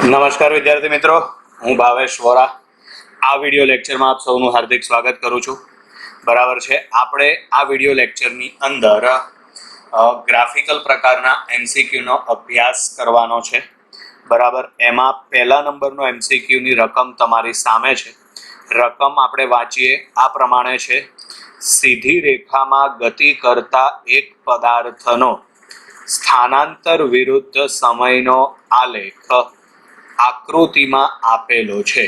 નમસ્કાર વિદ્યાર્થી મિત્રો, હું ભાવેશ વોરા. આ વિડિયો લેક્ચરમાં આપ સૌનું હાર્દિક સ્વાગત કરું છું. બરાબર છે, આપણે આ વિડિયો લેક્ચરની અંદર ગ્રાફિકલ પ્રકારના એમસીક્યુનો અભ્યાસ કરવાનો છે. બરાબર, એમાં પહેલા નંબરનો એમસીક્યુની રકમ તમારી સામે છે. રકમ આપણે વાંચીએ આ પ્રમાણે છે: સીધી રેખામાં ગતિ કરતા એક પદાર્થનો સ્થાનાંતર વિરુદ્ધ સમયનો આલેખ આકૃતિમાં આપેલો છે.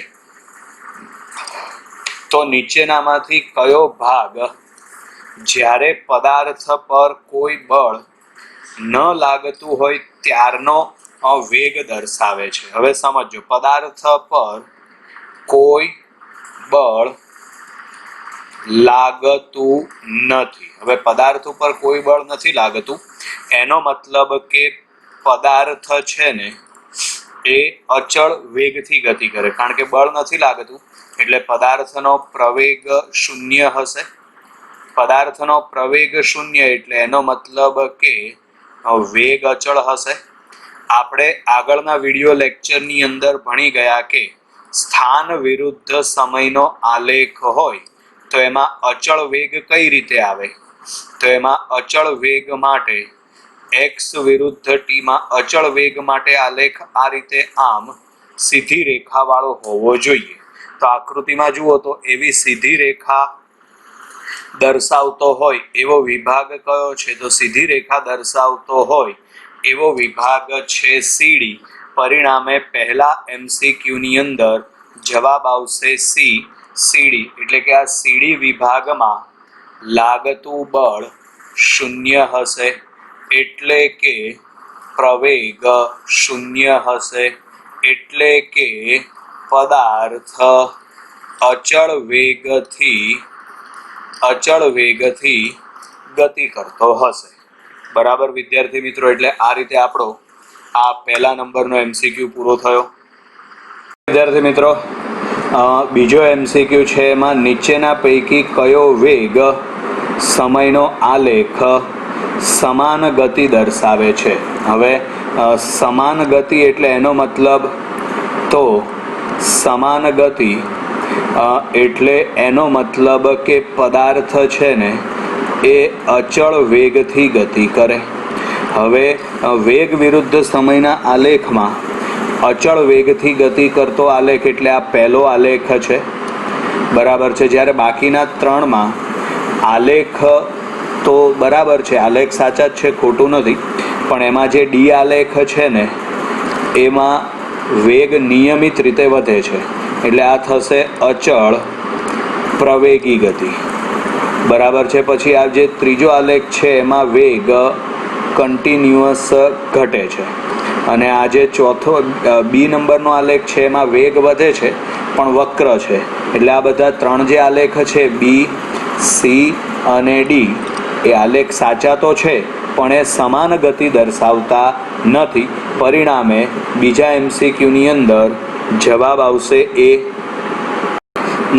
તો નીચેનામાંથી કયો ભાગ જ્યારે પદાર્થ પર કોઈ બળ ન લાગતું હોય ત્યારનો વેગ દર્શાવે છે? હવે સમજો, પદાર્થ પર કોઈ બળ લાગતું નથી. હવે પદાર્થ ઉપર કોઈ બળ નથી લાગતું, એનો મતલબ કે પદાર્થ છે ને એ અચળ વેગથી ગતિ કરે, કારણ કે બળ નથી લાગતું એટલે પદાર્થનો પ્રવેગ શૂન્ય હશે. પદાર્થનો પ્રવેગ શૂન્ય એટલે એનો મતલબ કે વેગ અચળ હશે. આપણે આગળના વિડિયો લેક્ચરની અંદર ભણી ગયા કે સ્થાન વિરુદ્ધ સમયનો આલેખ હોય તો એમાં અચળ વેગ કઈ રીતે આવે? તો એમાં અચળ વેગ માટે x વિરુદ્ધ t માં અચળ વેગ માટે આલેખ આ રીતે આમ સીધી રેખા વાળો હોવો જોઈએ. તો આકૃતિમાં જુઓ તો એવી સીધી રેખા દર્શાવતો હોય એવો વિભાગ કયો છે? તો સીધી રેખા દર્શાવતો હોય એવો વિભાગ છે સીડી. પરિણામે પહેલા એમસીક્યુ ની અંદર જવાબ આવશે સી, સીડી. એટલે કે આ સીડી વિભાગમાં લાગતું બળ શૂન્ય હશે, એટલે કે પ્રવેગ શૂન્ય હશે, એટલે કે પદાર્થ અચળ વેગથી ગતિ કરતો હશે. બરાબર વિદ્યાર્થી મિત્રો, એટલે આ રીતે આપણો આ પહેલા નંબરનો એમસીક્યુ પૂરો થયો. વિદ્યાર્થી મિત્રો, બીજો એમસીક્યુ છે, એમાં નીચેના પૈકી કયો વેગ સમયનો આલેખ સમાન ગતિ દર્શાવે છે? હવે સમાન ગતિ એટલે એનો મતલબ તો સમાન ગતિ એટલે એનો મતલબ કે પદાર્થ છે ને એ અચળ વેગથી ગતિ કરે. હવે વેગ વિરુદ્ધ સમયના આલેખમાં અચળ વેગથી ગતિ કરતો આલેખ એટલે આ પહેલો આલેખ છે. બરાબર છે. જ્યારે બાકીના ત્રણમાં આલેખ તો બરાબર છે, આલેખ સાચા જ છે, ખોટું નથી, પણ એમાં જે ડી આલેખ છે ને એમાં વેગ નિયમિત રીતે વધે છે, એટલે આ થશે અચળ પ્રવેગી ગતિ. બરાબર છે. પછી આ જે ત્રીજો આલેખ છે એમાં વેગ કન્ટિન્યુઅસ ઘટે છે, અને આ જે ચોથો બી નંબરનો આલેખ છે એમાં વેગ વધે છે પણ વક્ર છે. એટલે આ બધા ત્રણ જે આલેખ છે બી, સી અને ડી એ આલેખ સાચા તો છે પણ એ સમાન ગતિ દર્શાવતા નથી. પરિણામે બીજા એમસીક્યુની અંદર જવાબ આવશે એ.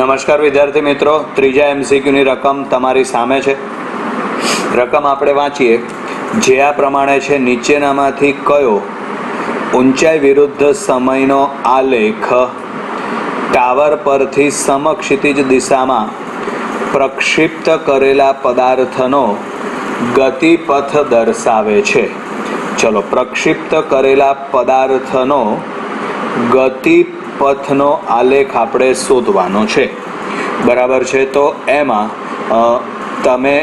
નમસ્કાર વિદ્યાર્થી મિત્રો, ત્રીજા એમસીક્યુની રકમ તમારી સામે છે. રકમ આપણે વાંચીએ જે આ પ્રમાણે છે: નીચેનામાંથી કયો ઊંચાઈ વિરુદ્ધ સમયનો આલેખ ટાવર પરથી સમક્ષિતિજ દિશામાં પ્રક્ષિપ્ત કરેલા પદાર્થનો ગતિપથ દર્શાવે છે? ચલો, પ્રક્ષિપ્ત કરેલા પદાર્થનો ગતિપથનો આલેખ આપણે શોધવાનો છે. બરાબર છે. તો એમાં તમે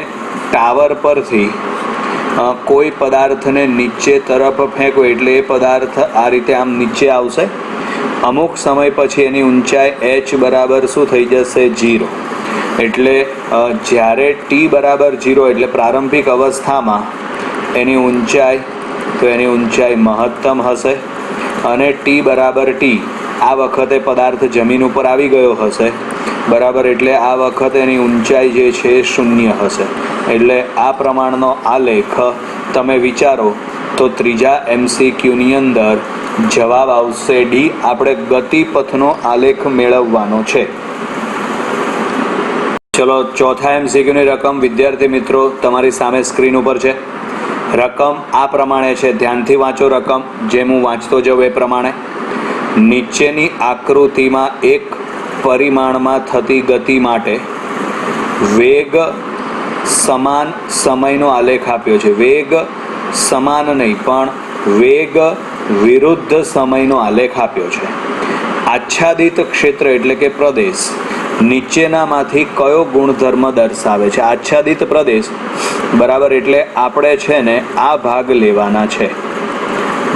ટાવર પરથી કોઈ પદાર્થને નીચે તરફ ફેંકો એટલે એ પદાર્થ આ રીતે આમ નીચે આવશે. અમુક સમય પછી એની ઊંચાઈ h બરાબર શું થઈ જશે? 0. એટલે જ્યારે t બરાબર 0 એટલે પ્રારંભિક અવસ્થામાં એની ઊંચાઈ મહત્તમ હશે, અને t બરાબર t આ વખતે પદાર્થ જમીન ઉપર આવી ગયો હશે. બરાબર, એટલે આ વખતે એની ઊંચાઈ જે છે એ શૂન્ય હશે. એટલે આ પ્રમાણનો આલેખ તમે વિચારો તો ત્રીજા એમસીક્યુની અંદર જવાબ આવશે ડી. આપણે ગતિપથનો આલેખ મેળવવાનો છે. ચલો, ચોથા એમસીક્યુની રકમ વિદ્યાર્થી મિત્રો તમારી સામે સ્ક્રીન ઉપર છે. રકમ આ પ્રમાણે છે, ધ્યાનથી વાંચો રકમ, જેમ હું વાંચતો જાઉં એ પ્રમાણે. નીચેની આકૃતિમાં એક પરિમાણમાં થતી ગતિ માટે વેગ સમાન સમયનો આલેખ આપ્યો છે. વેગ સમાન નહીં પણ વેગ વિરુદ્ધ સમયનો આલેખ આપ્યો છે. આચ્છાદિત ક્ષેત્ર એટલે કે પ્રદેશ નીચેનામાંથી કયો ગુણધર્મ દર્શાવે છે? આચ્છાદિત પ્રદેશ બરાબર એટલે આપણે છે ને આ ભાગ લેવાના છે.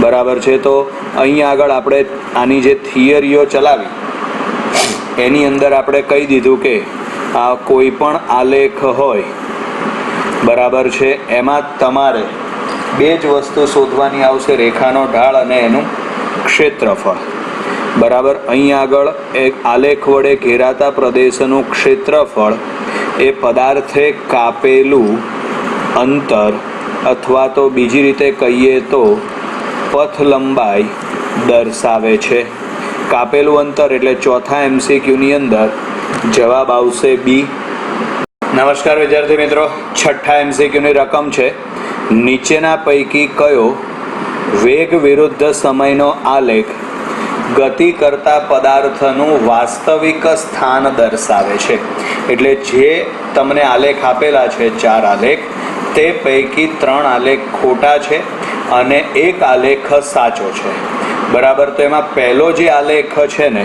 બરાબર છે. તો અહીંયા આગળ આપણે આની જે થિયરીઓ ચલાવી એની અંદર આપણે કહી દીધું કે આ કોઈ પણ આલેખ હોય બરાબર છે એમાં તમારે બે જ વસ્તુ શોધવાની આવશે, રેખાનો ઢાળ અને એનું ક્ષેત્રફળ. બરાબર. અહીંયા આગળ એક આલેખ વડે ઘેરાતા પ્રદેશનું ક્ષેત્રફળ એ પદાર્થે કાપેલું અંતર અથવા તો બીજી રીતે કહીએ તો પથ લંબાઈ દર્શાવે છે. કાપેલું અંતર એટલે ચોથા MCQની અંદર જવાબ આવશે બી. નમસ્કાર વિદ્યાર્થી મિત્રો, છઠ્ઠા MCQની રકમ છે નીચેના પૈકી કયો વેગ વિરુદ્ધ સમયનો આલેખ ગતિ કરતા પદાર્થનું વાસ્તવિક સ્થાન દર્શાવે છે? એટલે જે તમને આલેખ આપેલા છે 4 આલેખ, તે પૈકી 3 આલેખ ખોટા છે અને એક આલેખ સાચો છે. બરાબર. તો એમાં પહેલો જે આલેખ છે ને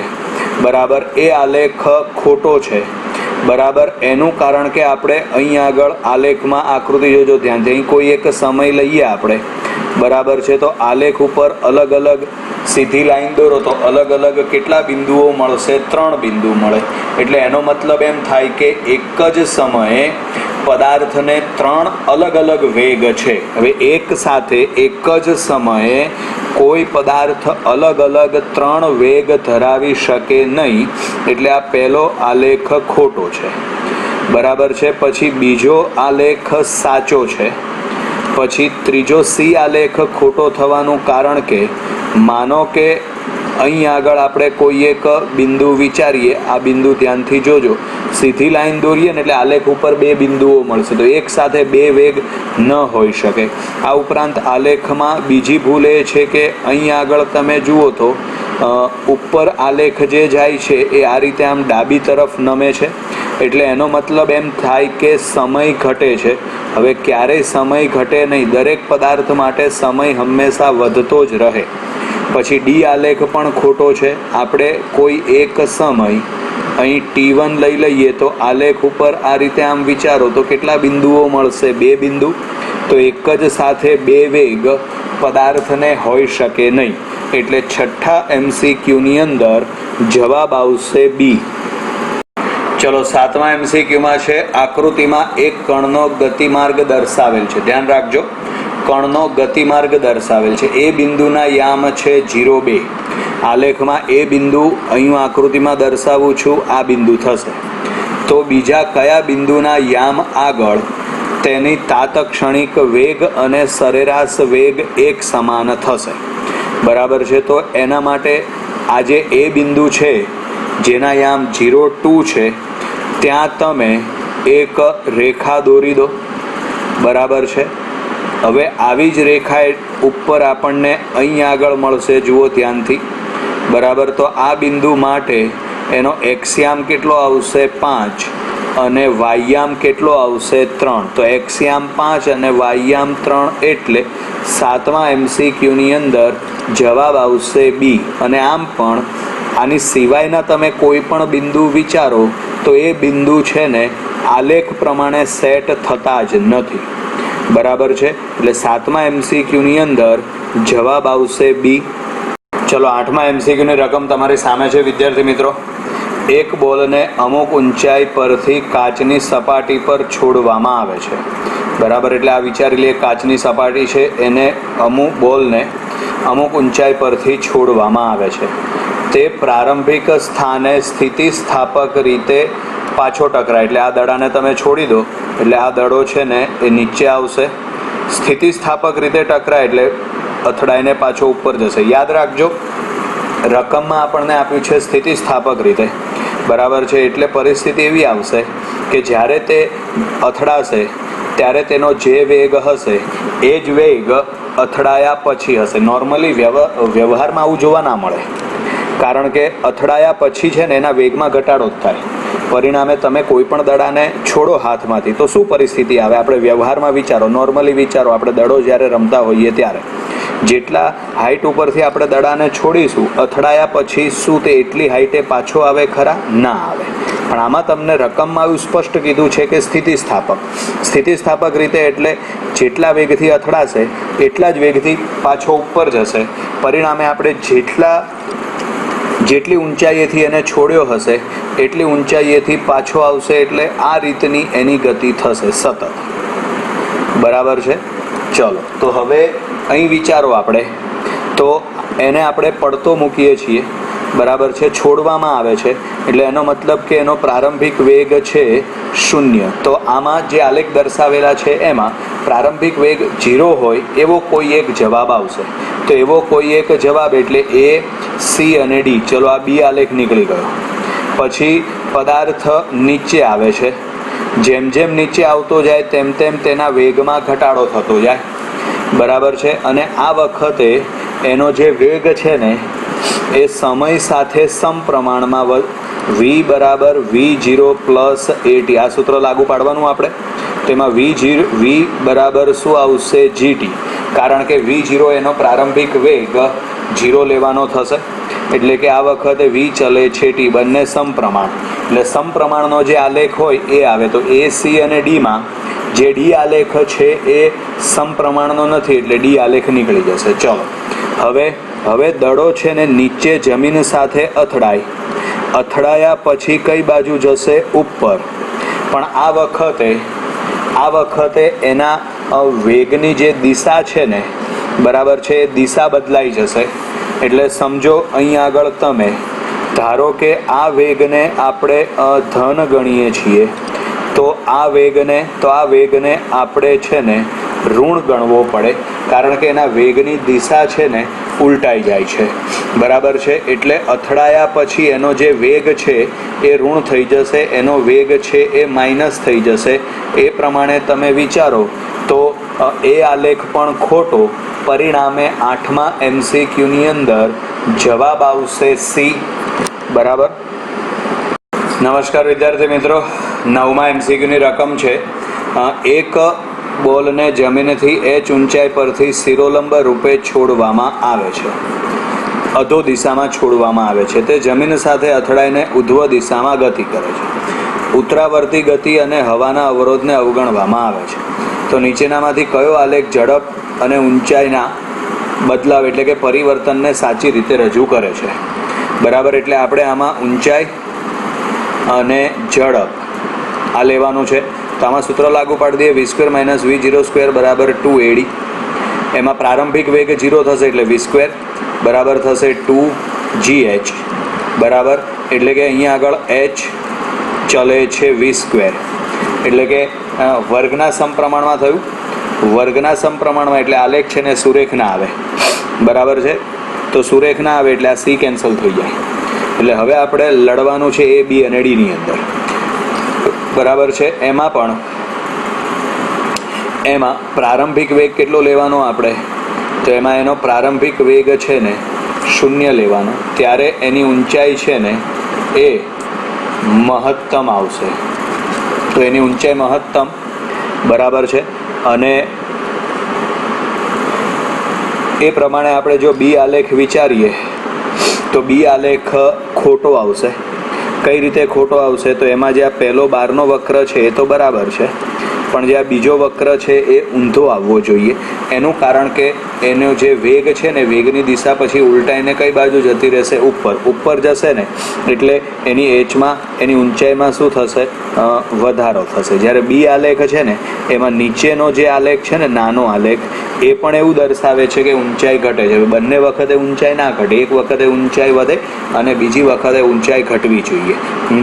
બરાબર એ આલેખ ખોટો છે. બરાબર. એનું કારણ કે આપણે અહીંયા આગળ આલેખમાં આકૃતિ જોજો ધ્યાનથી, અહીં કોઈ એક સમય લઈએ આપણે બરાબર છે તો આલેખ ઉપર અલગ અલગ સીધી લાઈન દોરો તો અલગ અલગ કેટલા બિંદુઓ મળશે? 3 બિંદુ મળે. એટલે એનો મતલબ એમ થાય કે એક જ સમયે પદાર્થને 3 અલગ અલગ વેગ છે. હવે એક સાથે એક જ સમયે કોઈ પદાર્થ અલગ અલગ 3 વેગ ધરાવી શકે નહીં. એટલે આ પહેલો આલેખ ખોટો છે. બરાબર છે. પછી બીજો આલેખ સાચો છે. પછી ત્રીજો સી આલેખ ખોટો થવાનું કારણ કે માનો કે અહીં આગળ આપણે કોઈ એક બિંદુ વિચારીએ, આ બિંદુ ધ્યાનથી જોજો, સીધી લાઈન દોરીએ ને એટલે આલેખ ઉપર 2 બિંદુઓ મળશે તો એક સાથે 2 વેગ ન હોઈ શકે. આ ઉપરાંત આલેખમાં બીજી ભૂલ એ છે કે અહીં આગળ તમે જુઓ તો ઉપર આલેખ જે જાય છે એ આ રીતે આમ ડાબી તરફ નમે છે. એટલે એનો મતલબ એમ થાય કે સમય ઘટે છે. હવે ક્યારેય સમય ઘટે નહીં, દરેક પદાર્થ માટે સમય હંમેશા વધતો જ રહે. પછી ડી આલેખ પણ ખોટો છે. આપણે કોઈ એક સમય અહીં T1 લઈ લઈએ તો આલેખ ઉપર આ રીતે આમ વિચારો તો કેટલા બિંદુઓ મળશે? 2 બિંદુ. તો એક જ સાથે 2 વેગ પદાર્થને હોઈ શકે નહીં. એટલે છઠ્ઠા MCQની અંદર જવાબ આવશે બી. ચલો 7મા MCQમાં છે આકૃતિમાં એક કણનો ગતિમાર્ગ દર્શાવેલ છે. ધ્યાન રાખજો, કણનો ગતિમાર્ગ દર્શાવેલ છે. એ બિંદુના યામ છે 0,2. આલેખમાં એ બિંદુ અહીં આકૃતિમાં દર્શાવું છું, આ બિંદુ થશે. તો બીજા કયા બિંદુના યામ આગળ તેની તાત્ક્ષણિક વેગ અને સરેરાશ વેગ એક સમાન થશે? બરાબર છે. તો એના માટે આજે એ બિંદુ છે જેના યામ 0,2 છે ત્યાં તમે એક રેખા દોરી દો. બરાબર છે. હવે આવી જ રેખા ઉપર આપણને અહીં આગળ મળશે, જુઓ ધ્યાનથી. બરાબર. તો આ બિંદુ માટે એનો એક્સયામ કેટલો આવશે? 5 અને વાયયામ કેટલો આવશે? 3. તો એક્સયામ 5 અને વાયયામ 3 એટલે 7મા MCQની અંદર જવાબ આવશે બી. અને આમ પણ આની સિવાયના તમે કોઈ પણ બિંદુ વિચારો તો એ બિંદુ છે ને આલેખ પ્રમાણે સેટ થતા જ નથી. બરાબર છે. એટલે 7મા MCQની અંદર જવાબ આવશે બી. ચલો 8મા MCQની રકમ તમારી સામે છે વિદ્યાર્થી મિત્રો. એક બોલને અમુક ઊંચાઈ પરથી કાચની સપાટી પર છોડવામાં આવે છે. બરાબર. એટલે આ વિચારી લે, કાચની સપાટી છે એને અમુક બોલને અમુક ઊંચાઈ પરથી છોડવામાં આવે છે. તે પ્રારંભિક સ્થાને સ્થિતિસ્થાપક રીતે પાછો ટકરાય. એટલે આ દડાને તમે છોડી દો એટલે આ દડો છે ને એ નીચે આવશે. સ્થિતિસ્થાપક રીતે ટકરાય એટલે અથડાઈને પાછો ઉપર જશે. યાદ રાખજો, રકમમાં આપણને આપ્યું છે સ્થિતિસ્થાપક રીતે. બરાબર છે. એટલે પરિસ્થિતિ એવી આવશે કે જ્યારે તે અથડાશે ત્યારે તેનો જે વેગ હશે એ જ વેગ અથડાયા પછી હશે. નોર્મલી વ્યવહારમાં આવું જોવા ના મળે. કારણ કે અથડાયા પછી છે ને એના વેગમાં ઘટાડો જ થાય. પરિણામે તમે કોઈ પણ દડાને છોડો હાથમાંથી તો શું પરિસ્થિતિ આવે? આપણે વ્યવહારમાં વિચારો, નોર્મલી વિચારો, આપણે દડો જ્યારે રમતા હોઈએ ત્યારે જેટલા હાઈટ ઉપરથી આપણે દડાને છોડીશું, અથડાયા પછી શું તે એટલી હાઈટે પાછો આવે ખરા? ના આવે. પણ આમાં તમને રકમમાં એવું સ્પષ્ટ કીધું છે કે સ્થિતિસ્થાપક રીતે એટલે જેટલા વેગથી અથડાશે એટલા જ વેગથી પાછો ઉપર જશે. પરિણામે આપણે જેટલી ઊંચાઈએથી એને છોડ્યો હશે એટલી ઊંચાઈએથી પાછો આવશે. એટલે આ રીતની એની ગતિ થશે સતત. બરાબર છે? ચલો, તો હવે અહીં વિચારો આપણે તો એને આપણે પડતો મૂકીએ છીએ. બરાબર છે? છોડવામાં આવે છે એટલે એનો મતલબ કે એનો પ્રારંભિક વેગ છે 0. તો આમાં જે આલેખ દર્શાવેલા છે એમાં પ્રારંભિક વેગ 0 હોય એવો કોઈ એક જવાબ આવશે. તો એવો કોઈ એક જવાબ એટલે A, C અને D. ચલો, આ બી આલેખ નીકળી ગયો. પછી પદાર્થ નીચે આવે છે. જેમ જેમ નીચે આવતો જાય તેમ તેમ તેના વેગમાં ઘટાડો થતો જાય. બરાબર છે? અને આ વખતે એનો જે વેગ છે ને એ સમય સાથે સમપ્રમાણમાં v બરાબર v0 પ્લસ at. આ સૂત્ર લાગુ પાડવાનું આપણે. તેમાં v બરાબર શું આવશે? gt. કારણ કે v0 એનો પ્રારંભિક વેગ 0 લેવાનો થશે. એટલે કે આ વખતે v ચલે છે t, બંને સમપ્રમાણ. એટલે સમપ્રમાણનો જે આલેખ હોય એ આવે. તો A, C અને D માં જે D આલેખ છે એ સમપ્રમાણનો નથી એટલે D આલેખ નીકળી જશે. ચલો, હવે દડો છે ને નીચે જમીન સાથે અથડાયા પછી કઈ બાજુ જશે? ઉપર. પણ આ વખતે એના વેગની જે દિશા છે ને, બરાબર છે, એ દિશા બદલાઈ જશે. એટલે સમજો અહીં આગળ તમે ધારો કે આ વેગને આપણે ધન ગણીએ છીએ, તો આ વેગને આપણે છે ને ઋણ ગણવો પડે. કારણ કે એના વેગની દિશા છે ને ઉલટાઈ જાય છે. બરાબર છે? એટલે અથડાયા પછી એનો જે વેગ છે એ ઋણ થઈ જશે, એનો વેગ છે એ માઇનસ થઈ જશે. એ પ્રમાણે તમે વિચારો તો એ આલેખ પણ ખોટો. પરિણામે 8મા MCQની અંદર જવાબ આવશે C. બરાબર? નમસ્કાર વિદ્યાર્થી મિત્રો, 9મા MCQની રકમ છે. એક બોલને જમીનથી h ઊંચાઈ પરથી શિરોલંબ રૂપે છોડવામાં આવે છે. અધો દિશામાં છોડવામાં આવે છે. તે જમીન સાથે અથડાઈને ઉધ્વ દિશામાં ગતિ કરે છે. ઉત્તરાવર્તી ગતિ અને હવાના અવરોધને અવગણવામાં આવે છે. તો નીચેનામાંથી કયો આલેખ ઝડપ અને ઊંચાઈના બદલાવ એટલે કે પરિવર્તનને સાચી રીતે રજૂ કરે છે? બરાબર? એટલે આપણે આમાં ઊંચાઈ અને ઝડપ આ લેવાનું છે. તો આમાં સૂત્ર લાગુ પાડી દઈએ. v² - v02 બરાબર 2ad. એમાં પ્રારંભિક વેગ 0 થશે એટલે v² બરાબર થશે 2gh. બરાબર? એટલે કે અહીંયા આગળ h ચલે છે v². એટલે કે વર્ગના સમપ્રમાણમાં થયું. વર્ગના સમપ્રમાણમાં એટલે આલેખ છે ને સુરેખના આવે. બરાબર છે? તો સુરેખના આવે એટલે આ C કેન્સલ થઈ જાય. એટલે હવે આપણે લડવાનું છે A, B અને D ની અંદર. બરાબર છે? એમાં પ્રારંભિક વેગ કેટલો લેવાનો આપણે? તો એમાં એનો પ્રારંભિક વેગ છે ને 0 લેવાનો. ત્યારે એની ઊંચાઈ છે ને એ મહત્તમ આવશે. તો એની ઊંચાઈ મહત્તમ. બરાબર છે? અને એ પ્રમાણે આપણે જો બી આલેખ વિચારીએ તો બી આલેખ ખોટો આવશે. કઈ રીતે ખોટો આવશે? તો એમાં જે આ પહેલો 12નો વક્ર છે એ તો બરાબર છે, પણ જે આ બીજો વક્ર છે એ ઊંધો આવવો જોઈએ. એનું કારણ કે એનો જે વેગ છે ને, વેગની દિશા પછી ઉલટાઈને કઈ બાજુ જતી રહેશે? ઉપર જશે ને એટલે એની એચમાં, એની ઊંચાઈમાં શું થશે? વધારો થશે. જ્યારે બી આલેખ છે ને એમાં નીચેનો જે આલેખ છે ને, નાનો આલેખ, એ પણ એવું દર્શાવે છે કે ઊંચાઈ ઘટે છે. બંને વખતે ઊંચાઈ ના ઘટે, એક વખતે ઊંચાઈ વધે અને બીજી વખતે ઊંચાઈ ઘટવી જોઈએ.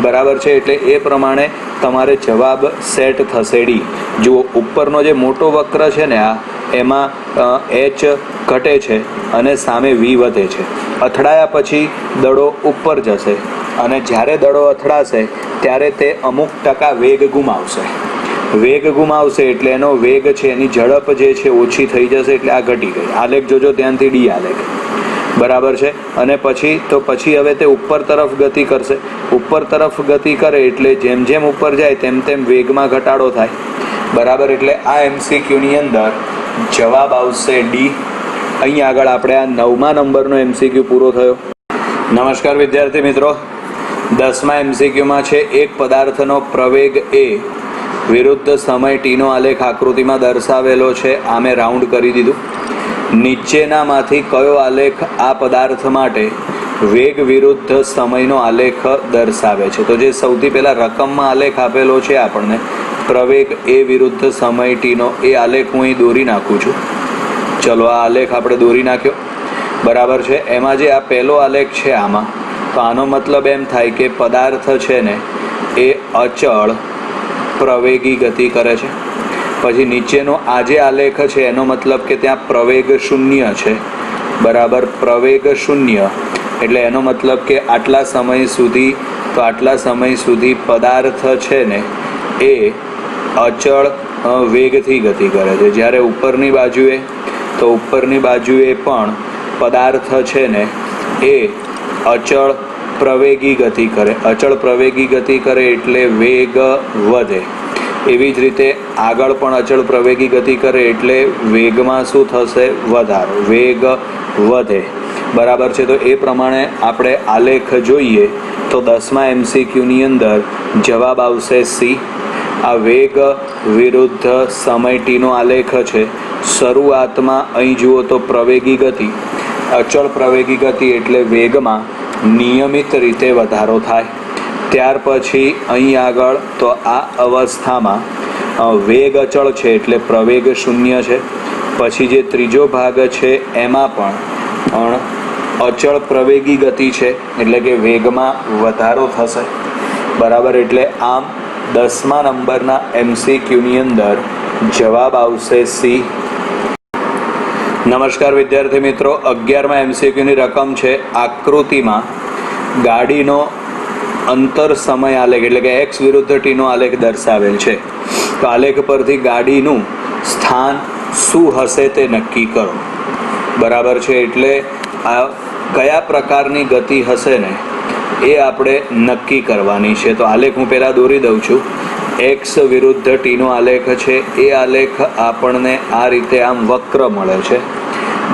બરાબર છે? એટલે એ પ્રમાણે તમારે જવાબ સેટ થશે D. જુઓ, ઉપરનો જે મોટો વક્ર છે ને આ, એમાં h ઘટે છે અને સામે v વધે છે. અથડાયા પછી દડો ઉપર જશે અને જ્યારે દડો અથડાશે ત્યારે તે અમુક ટકા વેગ ગુમાવશે. એટલે એનો વેગ છે, એની ઝડપ જે છે ઓછી થઈ જશે. એટલે આ ઘટી ગઈ. આલેખ જોજો ધ્યાનથી, D આલેખ. બરાબર છે. અને પછી હવે તે ઉપર તરફ ગતિ કરશે. ઉપર તરફ ગતિ કરે એટલે જેમ જેમ ઉપર જાય તેમ તેમ વેગમાં ઘટાડો થાય. બરાબર, એટલે આ MCQની અંદર જવાબ આવશે ડી. અહીં આગળ આપણે આ 9મા નંબરનો MCQ પૂરો થયો. નમસ્કાર વિદ્યાર્થી મિત્રો, 10મા MCQમાં છે એક પદાર્થનો પ્રવેગ એ વિરુદ્ધ સમય ટીનો આલેખ આકૃતિમાં દર્શાવેલો છે. આ મેં રાઉન્ડ કરી દીધું. નીચેનામાંથી કયો આલેખ આ પદાર્થ માટે વેગ વિરુદ્ધ સમયનો આલેખ દર્શાવે છે? તો જે સૌથી પહેલા રકમમાં આલેખ આપેલો છે આપણને પ્રવેગ એ વિરુદ્ધ સમય ટીનો, એ આલેખ હું અહીં દોરી નાખું છું. ચલો, આ આલેખ આપણે દોરી નાખ્યો. બરાબર છે. એમાં જે આ પહેલો આલેખ છે આમાં, તો આનો મતલબ એમ થાય કે પદાર્થ છે ને એ અચળ પ્રવેગી ગતિ કરે છે. પછી નીચેનો આ જે આલેખ છે એનો મતલબ કે ત્યાં પ્રવેગ શૂન્ય છે. બરાબર, પ્રવેગ શૂન્ય એટલે એનો મતલબ કે આટલા સમય સુધી પદાર્થ છે ને એ અચળ વેગથી ગતિ કરે છે. જ્યારે ઉપરની બાજુએ પણ પદાર્થ છે ને એ અચળ પ્રવેગી ગતિ કરે. અચળ પ્રવેગી ગતિ કરે એટલે વેગ વધે. એવી જ રીતે આગળ પણ અચળ પ્રવેગી ગતિ કરે એટલે વેગમાં શું થશે? વધારો, વેગ વધે. બરાબર છે. તો એ પ્રમાણે આપણે આલેખ જોઈએ તો 10મા MCQની અંદર જવાબ આવશે સી. આ વેગ વિરુદ્ધ સમય ટીનો આલેખ છે. શરૂઆતમાં અહીં જુઓ તો પ્રવેગી ગતિ, અચળ પ્રવેગી ગતિ એટલે વેગમાં નિયમિત રીતે વધારો થાય. ત્યાર પછી અહીં આગળ તો આ અવસ્થામાં વેગ અચળ છે એટલે પ્રવેગ શૂન્ય છે. પછી જે ત્રીજો ભાગ છે એમાં પણ અચળ પ્રવેગી ગતિ છે એટલે કે વેગમાં વધારો થશે. બરાબર, એટલે આમ 10મા નંબરના MCQની અંદર જવાબ આવશે સી. નમસ્કાર વિદ્યાર્થી મિત્રો, 11મા MCQની રકમ છે આકૃતિમાં ગાડીનો અંતર સમય આલેખ એટલે કે એક્સ વિરુદ્ધ ટીનો આલેખ દર્શાવેલ છે. તો આલેખ પરથી ગાડીનું સ્થાન શું હશે તે નક્કી કરો. બરાબર છે, એટલે આ કયા પ્રકારની ગતિ હશે ને એ આપણે નક્કી કરવાની છે. તો આલેખ હું પહેલાં દોરી દઉં છું. એક્સ વિરુદ્ધ ટીનો આલેખ છે. એ આલેખ આપણને આ રીતે આમ વક્ર મળે છે.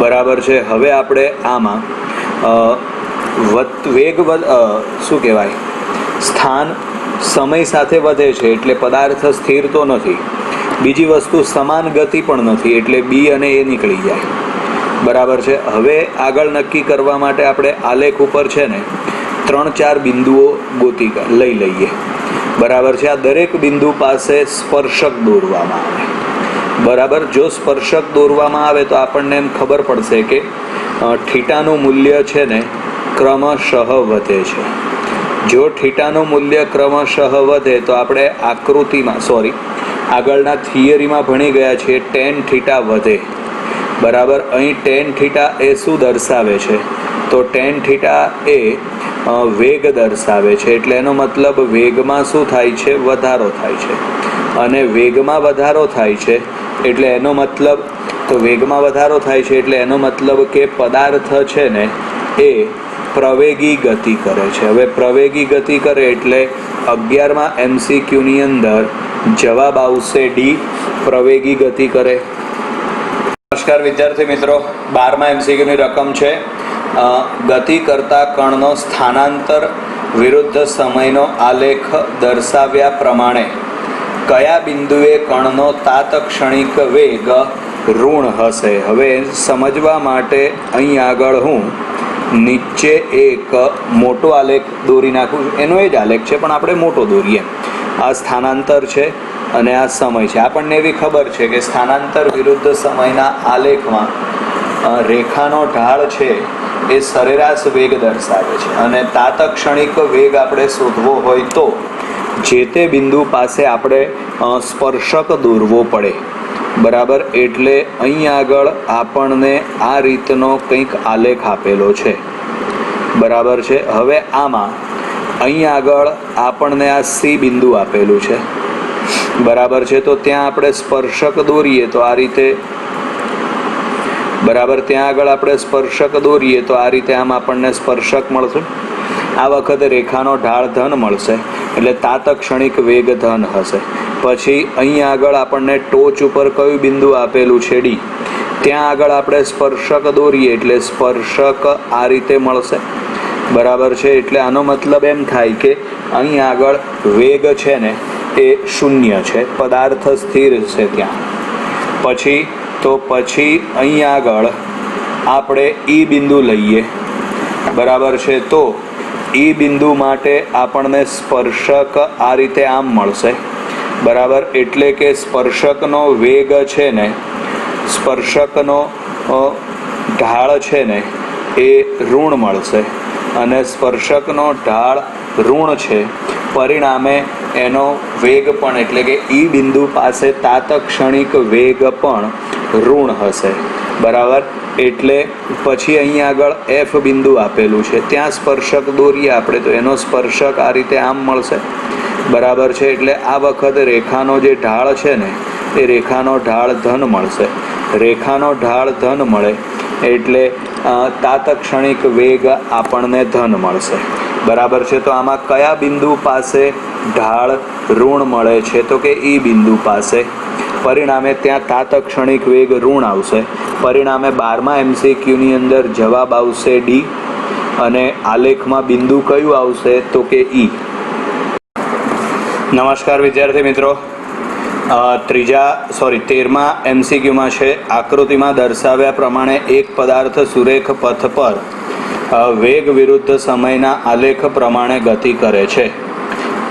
બરાબર છે. હવે આપણે આમાં શું કહેવાય, સ્થાન સમય સાથે વધે છે એટલે પદાર્થ સ્થિર તો નથી. બીજી વસ્તુ સમાન ગતિ પણ નથી એટલે બી અને એ નીકળી જાય. બરાબર છે. હવે આગળ નક્કી કરવા માટે આપણે આલેખ ઉપર છે ને 3-4 બિંદુઓ લઈ લઈએ. બરાબર છે. આ દરેક બિંદુ પાસે સ્પર્શક દોરવામાં આવે. બરાબર, જો સ્પર્શક દોરવામાં આવે તો આપણને એમ ખબર પડશે કે થીટાનું મૂલ્ય છે ને ક્રમશઃ વધે છે. જો થીટાનું મૂલ્ય ક્રમશઃ વધે તો આપણે આગળના થિયરીમાં ભણી ગયા છીએ ટેન થીટા વધે. બરાબર, અહીં ટેન થીટા એ શું દર્શાવે છે? તો ટેન થીટા એ વેગ દર્શાવે છે. એટલે એનો મતલબ વેગમાં શું થાય છે? વધારો થાય છે. અને વેગમાં વધારો થાય છે એટલે એનો મતલબ કે પદાર્થ છે ને એ પ્રવેગી ગતિ કરે છે. હવે પ્રવેગી ગતિ કરે એટલે 11મા MCQની અંદર જવાબ આવશે ડી, પ્રવેગી ગતિ કરે. નમસ્કાર વિદ્યાર્થી મિત્રો, 12મા MCQની રકમ છે ગતિ કરતા કણનો સ્થાનાંતર વિરુદ્ધ સમયનો આલેખ દર્શાવ્યા પ્રમાણે કયા બિંદુએ કણનો તાત્ક્ષણિક વેગ ઋણ હશે? હવે સમજવા માટે અહીં આગળ હું નીચે એક મોટો આલેખ દોરી નાખું છું. એનો એ જ આલેખ છે પણ આપણે મોટો દોરીએ. આ સ્થાનાંતર છે અને આ સમય છે. આપણને એવી ખબર છે કે સ્થાનાંતર વિરુદ્ધ સમયના આલેખમાં રેખાનો ઢાળ છે એ સરેરાશ વેગ દર્શાવે છે અને તાત્ક્ષણિક વેગ આપણે શોધવો હોય તો જે તે બિંદુ પાસે આપણે સ્પર્શક દોરવો પડે. બરાબર, એટલે અહીં આગળ આપણને આ રીતનો કંઈક આલેખ આપેલો છે. બરાબર છે. હવે આમાં અહીં આગળ આપણને આ સી બિંદુ આપેલું છે. બરાબર છે. તો ત્યાં આપણે સ્પર્શક દોરીએ તો આ રીતે બરાબર. ત્યાં આગળ આપણે સ્પર્શક દોરીએ તો આ રીતે આમ આપણને સ્પર્શક મળશે. આ વખતે રેખાનો ઢાળ ધન મળશે એટલે તાતક્ષણિક વેગ ધન હશે. પછી અહીંયા આગળ આપણને ટોચ ઉપર કયું બિંદુ આપેલું છે ડી, ત્યાં આગળ આપણે સ્પર્શક દોરીએ એટલે સ્પર્શક આ રીતે મળશે. બરાબર છે. એટલે આનો મતલબ એમ થાય કે અહીંયા આગળ વેગ છે ને એ શૂન્ય છે, પદાર્થ સ્થિર છે ત્યાં. પછી અહીંયા આગળ આપણે ઈ બિંદુ લઈએ. બરાબર છે. તો ઈ બિંદુ માટે આપણને સ્પર્શક આ રીતે આમ મળશે. બરાબર. એટલે કે સ્પર્શકનો વેગ છે ને, સ્પર્શકનો ઢાળ છે ને એ ઋણ મળશે અને સ્પર્શકનો ઢાળ ઋણ છે, પરિણામે એનો વેગ પણ એટલે કે ઈ બિંદુ પાસે તાતક્ષણિક વેગ પણ ઋણ હશે. બરાબર. એટલે પછી અહીંયા આગળ એફ બિંદુ આપેલું છે, ત્યાં સ્પર્શક દોરીએ આપણે તો એનો સ્પર્શક આ રીતે આમ મળશે. બરાબર છે. એટલે આ વખતે રેખાનો જે ઢાળ છે ને એ રેખાનો ઢાળ ધન મળશે. રેખાનો ઢાળ ધન મળે એટલે તાતક્ષણિક વેગ આપણને ધન મળશે. બરાબર છે. તો આમાં કયા બિંદુ પાસે ઢાળ ઋણ મળે છે તો કે ઈ બિંદુ પાસે. પરિણામે ત્યાં તાતક્ષણિક વેગ ઋણ આવશે. પરિણામે 12મા MCQની અંદર જવાબ આવશે ડી અને આલેખમાં બિંદુ કયું આવશે તો કે ઈ. નમસ્કાર વિદ્યાર્થી મિત્રો. 13મા MCQમાં છે, આકૃતિમાં દર્શાવ્યા પ્રમાણે એક પદાર્થ સુરેખ પથ પર વેગ વિરુદ્ધ સમયના આલેખ પ્રમાણે ગતિ કરે છે.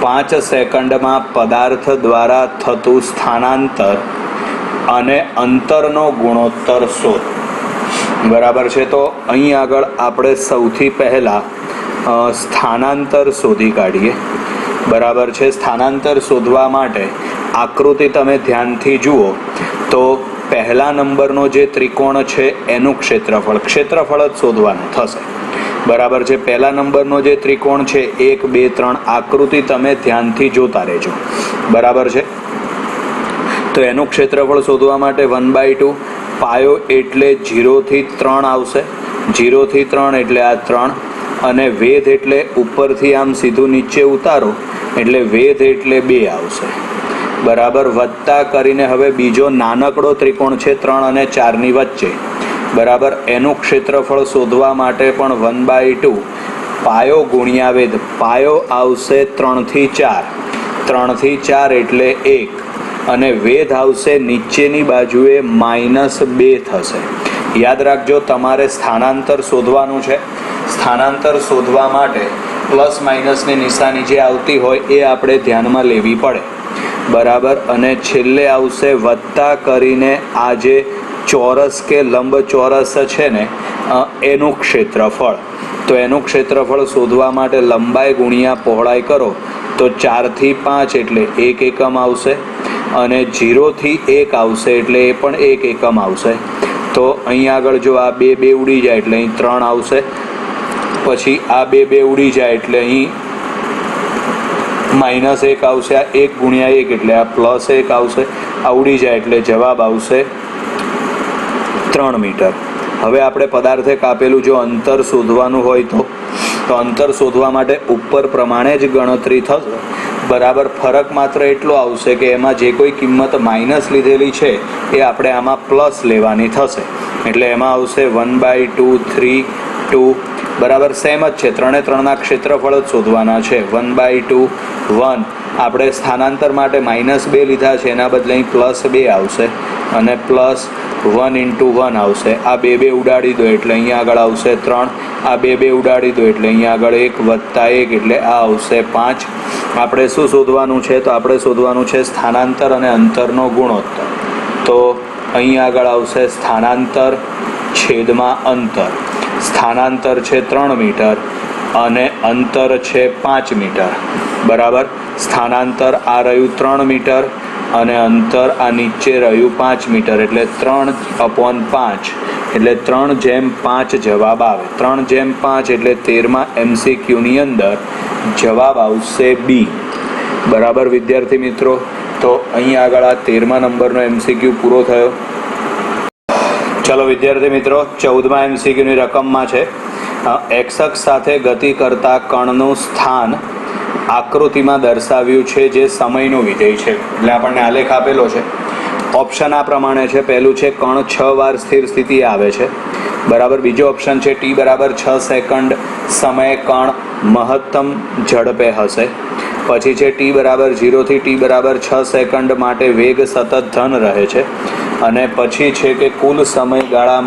5 સેકન્ડમાં પદાર્થ દ્વારા થતું સ્થાનાંતર અને અંતરનો ગુણોત્તર શોધ. બરાબર છે. તો અહીં આગળ આપણે સૌથી પહેલાં સ્થાનાંતર શોધી કાઢીએ. બરાબર છે. સ્થાનાંતર શોધવા માટે આકૃતિ તમે ધ્યાનથી જુઓ તો પહેલા નંબરનો જે ત્રિકોણ છે એનું ક્ષેત્રફળ જ શોધવાનું થશે. બરાબર છે. પહેલા નંબરનો જે ત્રિકોણ છે 1 2 3 આકૃતિ તમે ધ્યાનથી જોતા રહેજો. બરાબર છે. તો એનું ક્ષેત્રફળ શોધવા માટે 1/2 પાયો એટલે 0 થી 3 આવશે. 0 થી 3 એટલે આ 3 અને વેધ એટલે ઉપરથી આમ સીધું નીચે ઉતારો એટલે વેધ એટલે 2 આવશે. બરાબર. વત્તા કરીને હવે બીજો નાનકડો ત્રિકોણ છે 3 અને 4ની વચ્ચે. બરાબર. એનું ક્ષેત્રફળ શોધવા માટે પણ 1/2 પાયો ગુણ્યા વેધ. પાયો આવશે 3 થી 4, 3 થી 4 એટલે 1 અને વેધ આવશે નીચેની બાજુએ -2 થશે. યાદ રાખજો, તમારે સ્થાનાંતર શોધવાનું છે. સ્થાનાંતર શોધવા માટે પ્લસ માઇનસની નિશાની જે આવતી હોય એ આપણે ધ્યાનમાં લેવી પડે. બરાબર. અને છેલ્લે આવશે વત્તા કરીને આ જે ચોરસ કે લંબચોરસ છે ને એનું ક્ષેત્રફળ. તો એનું ક્ષેત્રફળ શોધવા માટે લંબાઈ ગુણ્યા પહોળાઈ કરો તો 4 થી 5 એટલે 1 એકમ આવશે અને 0 થી 1 આવશે એટલે એ પણ 1 એકમ આવશે. તો અહીં આગળ જો આ 2 ઉડી જાય એટલે અહીં 3 આવશે. પછી આ 2 ઉડી જાય એટલે અહીં -1 આવશે. આ 1 ગુણ્યા 1 એટલે આ +1 આવશે. આ ઉડી જાય એટલે જવાબ આવશે 3 મીટર. હવે આપણે પદાર્થે કાપેલું જો અંતર શોધવાનું હોય તો અંતર શોધવા માટે ઉપર પ્રમાણે જ ગણતરી થશે. બરાબર. ફરક માત્ર એટલો આવશે કે એમાં જે કોઈ કિંમત માઇનસ લીધેલી છે એ આપણે આમાં પ્લસ લેવાની થશે. એટલે એમાં આવશે 1/2 3 2. બરાબર. સેમ જ છે. 3 એ 3ના ક્ષેત્રફળ જ શોધવાના છે. 1/2 1. આપણે સ્થાનાંતર માટે -2 લીધા છે, એના બદલે અહીં +2 આવશે અને +1 × 1 આવશે. આ 2 ઉડાડી દો એટલે અહીંયા આગળ આવશે 3. આ 2 ઉડાડી દો એટલે અહીંયા આગળ 1 + 1 એટલે આ આવશે 5. આપણે શું શોધવાનું છે તો આપણે શોધવાનું છે સ્થાનાંતર અને અંતરનો ગુણોત્તર. તો અહીંયા આગળ આવશે સ્થાનાંતર છેદમાં અંતર. સ્થાનાંતર છે 3 મીટર અને અંતર છે 5 મીટર. બરાબર. સ્થાનાંતર આ રહ્યું 3 મીટર અને અંતર આ નીચે રહ્યું 5 મીટર એટલે 3/5 એટલે 3/5 જવાબ આવે. 3/5 એટલે 13મા MCQની અંદર જવાબ આવશે બી. બરાબર વિદ્યાર્થી મિત્રો. તો અહીં આગળ આ 13મા નંબરનો MCQ પૂરો થયો. ચલો વિદ્યાર્થી મિત્રો, 14મા એમસીક્યુની રકમમાં છે એક્સ અક્ષ સાથે ગતિ કરતા કણનું સ્થાન આકૃતિમાં દર્શાવ્યું છે જે સમયનું વિધેય છે. એટલે આપણને આલેખ આપેલો છે. ઓપ્શન આ પ્રમાણે છે. પહેલું છે કણ 6 વાર સ્થિર સ્થિતિ આવે છે, બરાબર. બીજો ઓપ્શન છે t બરાબર 6 સેકન્ડ સમયે કણ મહત્તમ ઝડપે હશે. પછી છે t બરાબર 0 થી t બરાબર 6 સેકન્ડ માટે વેગ સતત ધન રહે છે. અને પછી છે કે કુલ સમયગાળા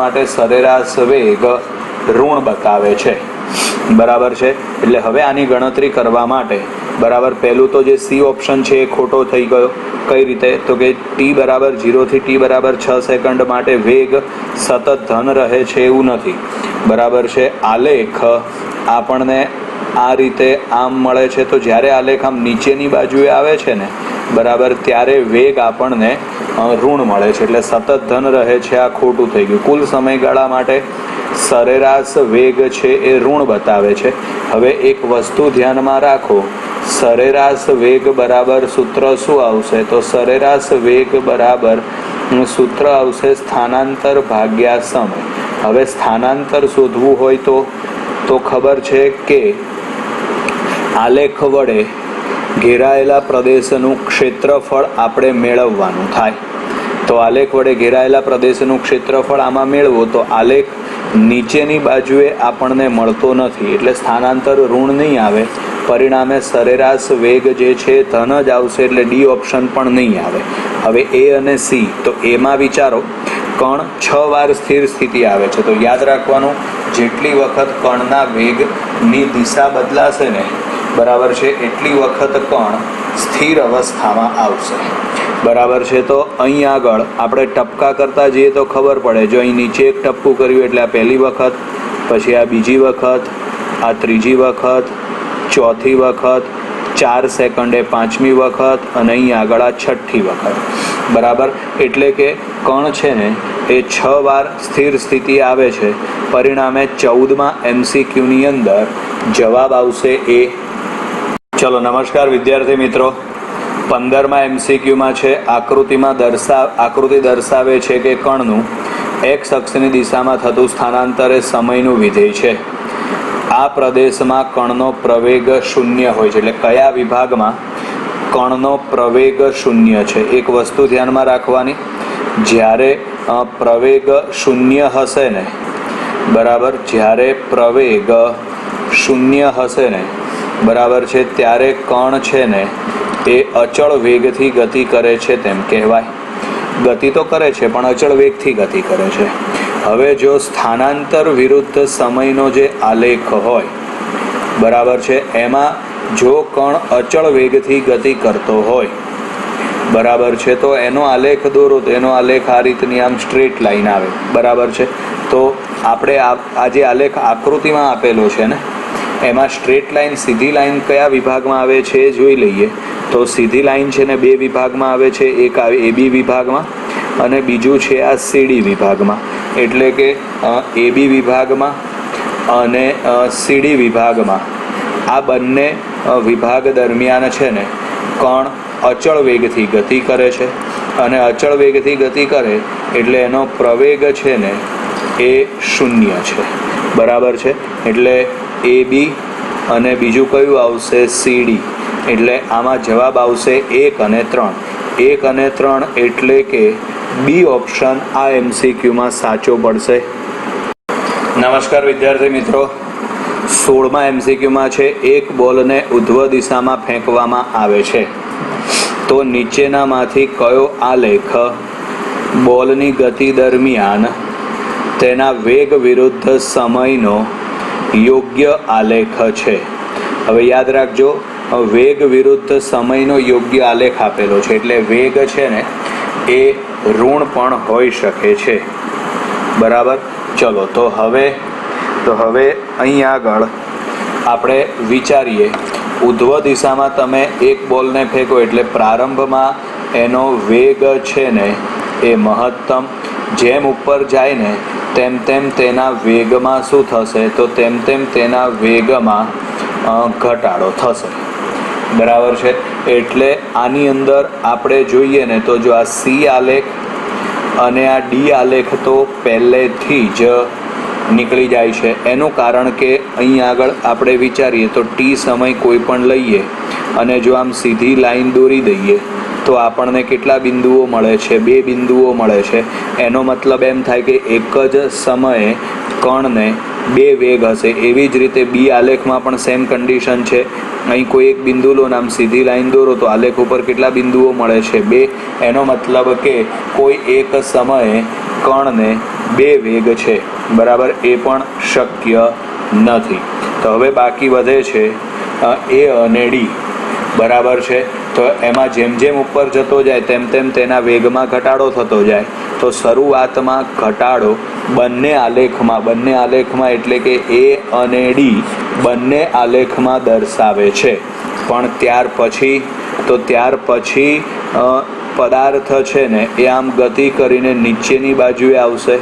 માટે સરેરાશ વેગ ઋણ બતાવે છે, બરાબર છે. એટલે હવે આની ગણતરી કરવા માટે, બરાબર, પહેલું તો જે સી ઓપ્શન છે એ ખોટો થઈ ગયો. કઈ રીતે? તો કે t બરાબર 0 થી t બરાબર 6 સેકન્ડ માટે વેગ સતત ધન રહે છે એવું નથી, બરાબર છે. આલેખ આપણને આ રીતે આમ મળે છે. તો જ્યારે આલેખ આમ નીચેની બાજુએ આવે છે ને, બરાબર, ત્યારે વેગ આપણને ઋણ મળે છે. એટલે સતત ધન રહે છે, આ ખોટું થઈ ગયું. કુલ સમયગાળા માટે સરેરાશ વેગ છે એ ઋણ બતાવે છે. હવે એક વસ્તુ ધ્યાનમાં રાખો, સરેરાશ વેગ બરાબર સૂત્ર શું આવશે? તો સરેરાશ વેગ બરાબર સૂત્ર આવશે સ્થાનાંતર ભાગ્યા સમય. હવે સ્થાનાંતર શોધવું હોય તો ખબર છે કે આલેખ વડે ઘેરાયેલા પ્રદેશનું ક્ષેત્રફળ આપણે મેળવવાનું થાય. તો આલેખ વડે ઘેરાયેલા પ્રદેશનું ક્ષેત્રફળ આમાં મેળવો તો આલેખ નીચેની બાજુએ આપણને મળતો નથી, એટલે સ્થાનાંતર ઋણ નહીં આવે. પરિણામે સરેરાશ વેગ જે છે ધન જ આવશે, એટલે ડી ઓપ્શન પણ નહીં આવે. હવે એ અને સી, તો એમાં વિચારો, કણ 6 વાર સ્થિર સ્થિતિ આવે છે. તો યાદ રાખવાનું, જેટલી વખત કણના વેગની દિશા બદલાશે ને, બરાબર છે, એટલી વખત કણ સ્થિર અવસ્થામાં આવશે, બરાબર છે. તો અહીં આગળ આપણે ટપકા કરતા જઈએ તો ખબર પડે. જો અહીં નીચે એક ટપકું કર્યું એટલે આ પહેલી વખત, પછી આ બીજી વખત, આ ત્રીજી વખત, ચોથી વખત, 4 સેકન્ડે 5મી વખત, અને અહીં આગળ આ 6ઠ્ઠી વખત, બરાબર. એટલે કે કણ છે ને એ 6 વાર સ્થિર સ્થિતિ આવે છે. પરિણામે 14મા એમસીક્યુની અંદર જવાબ આવશે એ. ચલો નમસ્કાર વિદ્યાર્થી મિત્રો, 15મા એમસીક્યુમાં છે આકૃતિ દર્શાવે છે કે કણનું એક્સ અક્ષની દિશામાં થતું સ્થાનાંતર એ સમયનું વિધેય છે. આ પ્રદેશમાં કણનો પ્રવેગ શૂન્ય હોય છે. એટલે કયા વિભાગમાં કણનો પ્રવેગ શૂન્ય છે? એક વસ્તુ ધ્યાનમાં રાખવાની, જ્યારે પ્રવેગ શૂન્ય હશે ને, બરાબર, જ્યારે પ્રવેગ શૂન્ય હશે ને, બરાબર છે, ત્યારે કણ છે ને એ અચળ વેગથી ગતિ કરે છે તેમ કહેવાય. ગતિ તો કરે છે પણ અચળ વેગથી ગતિ કરે છે. હવે જો સ્થાનાંતર વિરુદ્ધ સમયનો જે આલેખ હોય, બરાબર છે, એમાં જો કણ અચળ વેગથી ગતિ કરતો હોય, બરાબર છે, તો એનો આલેખ દોરો તો એનો આલેખ આ રીતની આમ સ્ટ્રેટ લાઈન આવે, બરાબર છે. તો આપણે આ જે આલેખ આકૃતિમાં આપેલો છે ને, એમાં સ્ટ્રેટ લાઈન, સીધી લાઈન કયા વિભાગમાં આવે છે એ જોઈ લઈએ. તો સીધી લાઈન છે ને 2 વિભાગમાં આવે છે. એક આવે AB વિભાગમાં અને બીજું છે આ CD વિભાગમાં. એટલે કે AB વિભાગમાં અને CD વિભાગમાં આ બંને વિભાગ દરમિયાન છે ને કણ અચળ વેગથી ગતિ કરે છે. અને અચળ વેગથી ગતિ કરે એટલે એનો પ્રવેગ છે ને એ શૂન્ય છે, બરાબર છે. એટલે AB અને બીજું કયું આવશે? CD. એટલે આમાં જવાબ આવશે 1 અને 3. 1 અને 3 એટલે કે બી ઓપ્શન આ એમસીક્યુમાં સાચો પડશે. નમસ્કાર વિદ્યાર્થી મિત્રો, 16મા એમસીક્યુમાં છે એક બોલને ઉધ્વ દિશામાં ફેંકવામાં આવે છે તો નીચેનામાંથી કયો આલેખ બોલની ગતિ દરમિયાન તેના વેગ વિરુદ્ધ સમયનો યોગ્ય આલેખ છે? હવે યાદ રાખજો, વેગ વિરુદ્ધ સમયનો યોગ્ય આલેખ આપેલો છે, એટલે વેગ છે ને એ ઋણ પણ હોઈ શકે છે, બરાબર. ચલો તો હવે અહીં આગળ આપણે વિચારીએ. ઉધ્વ દિશામાં તમે એક બોલને ફેંકો એટલે પ્રારંભમાં એનો વેગ છે ને એ મહત્તમ, જેમ ઉપર જાય ને તેમ તેમ તેના વેગમાં શું થશે? તો તેમ તેમ તેના વેગમાં ઘટાડો થશે, બરાબર છે. એટલે આની અંદર આપણે જોઈએ ને તો જો આ સી આલેખ અને આ ડી આલેખ તો પહેલેથી જ નીકળી જાય છે. એનું કારણ કે અહીં આગળ આપણે વિચારીએ તો ટી સમય કોઈ પણ લઈએ અને જો આમ સીધી લાઈન દોરી દઈએ તો આપણને કેટલા બિંદુઓ મળે છે? 2 બિંદુઓ મળે છે. એનો મતલબ એમ થાય કે એક જ સમયે કણને 2 વેગ હશે. એવી જ રીતે બી આલેખમાં પણ સેમ કન્ડિશન છે. અહીં કોઈ એક બિંદુ લો નામ સીધી લાઈન દોરો તો આલેખ ઉપર કેટલા બિંદુઓ મળે છે? 2. એનો મતલબ કે કોઈ એક સમયે કણને 2 વેગ છે. બરાબર, એ પણ શક્ય નથી. તો હવે બાકી વધે છે એ અને ડી. બરાબર છે. તો એમાં જેમ જેમ ઉપર જતો જાય તેમ તેમ તેના વેગમાં ઘટાડો થતો જાય. તો શરૂઆતમાં ઘટાડો બંને આલેખમાં એટલે કે એ અને ડી બંને આલેખમાં દર્શાવે છે. પણ ત્યાર પછી પદાર્થ છે ને એ આમ ગતિ કરીને નીચેની બાજુએ આવશે.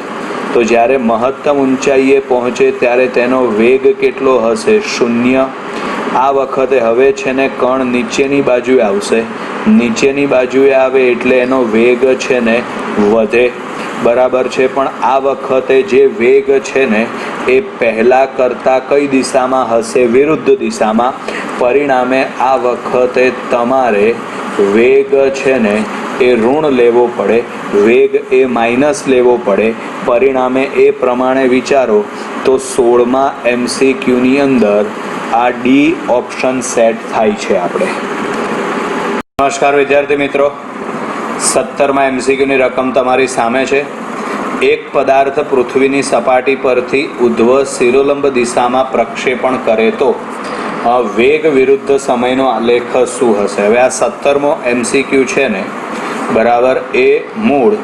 તો જ્યારે મહત્તમ ઊંચાઈએ પહોંચે ત્યારે તેનો વેગ કેટલો હશે? 0. આ વખતે હવે છે ને કણ નીચેની બાજુએ આવશે. નીચેની બાજુએ આવે એટલે એનો વેગ છે ને વધે. બરાબર છે. પણ આ વખતે જે વેગ છે ને એ પહેલાં કરતાં કઈ દિશામાં હશે? વિરુદ્ધ દિશામાં. પરિણામે આ વખતે તમારે વેગ છે ને એ ઋણ લેવો પડે, વેગ એ માઇનસ લેવો પડે. પરિણામે એ પ્રમાણે વિચારો તો 16મા MCQની અંદર આ ડી ઓપ્શન સેટ થાય છે આપણે. નમસ્કાર વિદ્યાર્થી મિત્રો, 17મા MCQની રકમ તમારી સામે છે. એક પદાર્થ પૃથ્વીની સપાટી પરથી ઉધ્વ શિરોલંબ દિશામાં પ્રક્ષેપણ કરે તો વેગ વિરુદ્ધ સમયનો આલેખ શું હશે? હવે આ 17મો MCQ છે ને, બરાબર, એ મૂળ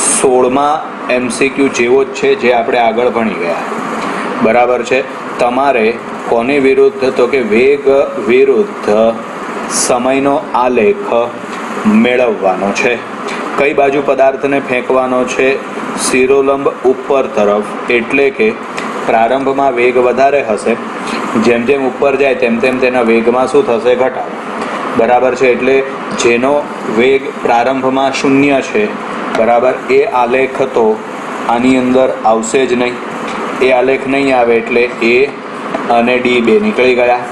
16મા MCQ જેવો જ છે જે આપણે આગળ ભણી ગયા. બરાબર છે. તમારે કોની વિરુદ્ધ? તો કે વેગ વિરુદ્ધ સમયનો આલેખ મેળવવાનો છે. કઈ બાજુ પદાર્થને ફેંકવાનો છે? શિરોલંબ ઉપર તરફ. એટલે કે પ્રારંભમાં વેગ વધારે હશે, જેમ જેમ ઉપર જાય તેમ તેમ તેના વેગમાં શું થશે? ઘટાડો. બરાબર છે. એટલે જેનો વેગ પ્રારંભમાં 0 છે, બરાબર, એ આલેખ તો આની અંદર આવશે જ નહીં. એ આલેખ નહીં આવે એટલે એ અને ડી 2 નીકળી ગયા.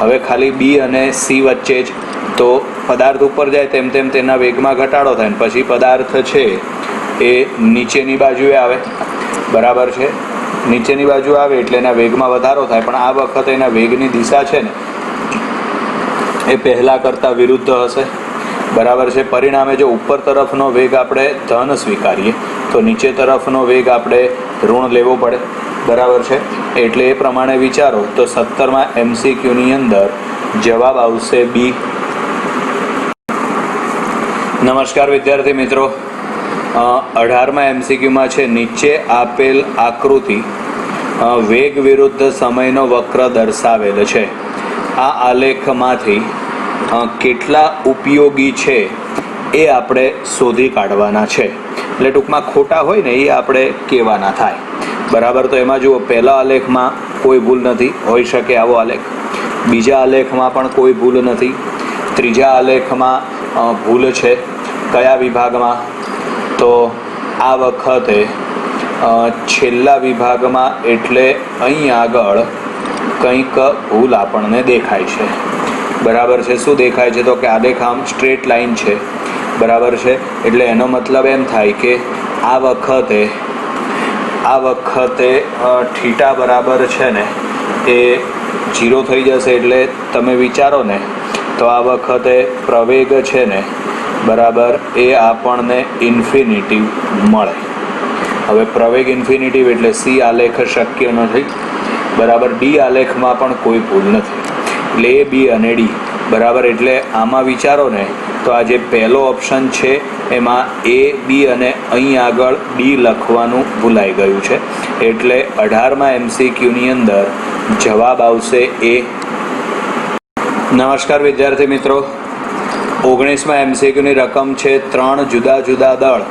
હવે ખાલી બી અને સી વચ્ચે જ. તો પદાર્થ ઉપર જાય તેમ તેમ તેના વેગમાં ઘટાડો થાય ને પછી પદાર્થ છે એ નીચેની બાજુએ આવે. બરાબર છે. નીચેની બાજુ આવે એટલે એના વેગમાં વધારો થાય. પણ આ વખતે એના વેગની દિશા છે ને એ પહેલાં કરતાં વિરુદ્ધ હશે. બરાબર છે. પરિણામે જો ઉપર તરફનો વેગ આપણે ધન સ્વીકારીએ તો નીચે તરફનો વેગ આપણે ઋણ લેવો પડે. બરાબર છે. એટલે એ પ્રમાણે વિચારો તો 17મા MCQની અંદર જવાબ આવશે બી. નમસ્કાર વિદ્યાર્થી મિત્રો, 18મા MCQમાં છે નીચે આપેલ આકૃતિ વેગ વિરુદ્ધ સમયનો વક્ર દર્શાવેલ છે. આ આલેખમાંથી કેટલા ઉપયોગી છે એ આપણે શોધી કાઢવાના છે. એટલે ટૂંકમાં ખોટા હોય ને એ આપણે કહેવાના થાય. બરાબર. તો એમાં જુઓ, પહેલા આલેખમાં કોઈ ભૂલ નથી, હોઈ શકે આવો આલેખ. બીજા આલેખમાં પણ કોઈ ભૂલ નથી. ત્રીજા આલેખમાં ભૂલ છે. કયા વિભાગમાં? તો આ વખતે છેલ્લા વિભાગમાં. એટલે અહીં આગળ કંઈક ભૂલ આપણને દેખાય છે. બરાબર છે. શું દેખાય છે? તો કે આલેખ આમ સ્ટ્રેટ લાઈન છે. બરાબર છે. એટલે એનો મતલબ એમ થાય કે આ વખતે થીટા બરાબર છે ને એ 0 થઈ જશે. એટલે તમે વિચારો ને તો આ વખતે પ્રવેગ છે ને, બરાબર, એ આપણને ઇન્ફિનિટિવ મળે. હવે પ્રવેગ ઇન્ફિનિટિવ એટલે સી આલેખ શક્ય નથી. બરાબર. ડી આલેખમાં પણ કોઈ ભૂલ નથી. એટલે એ, બી અને ડી. બરાબર. એટલે આમાં વિચારો ને તો આ જે પહેલો ઓપ્શન છે એમાં એ, બી અને અહીં આગળ ડી લખવાનું ભૂલાઈ ગયું છે. એટલે 18મા MCQની અંદર જવાબ આવશે એ. નમસ્કાર વિદ્યાર્થી મિત્રો, 19મા MCQની રકમ છે 3 જુદા જુદા દળ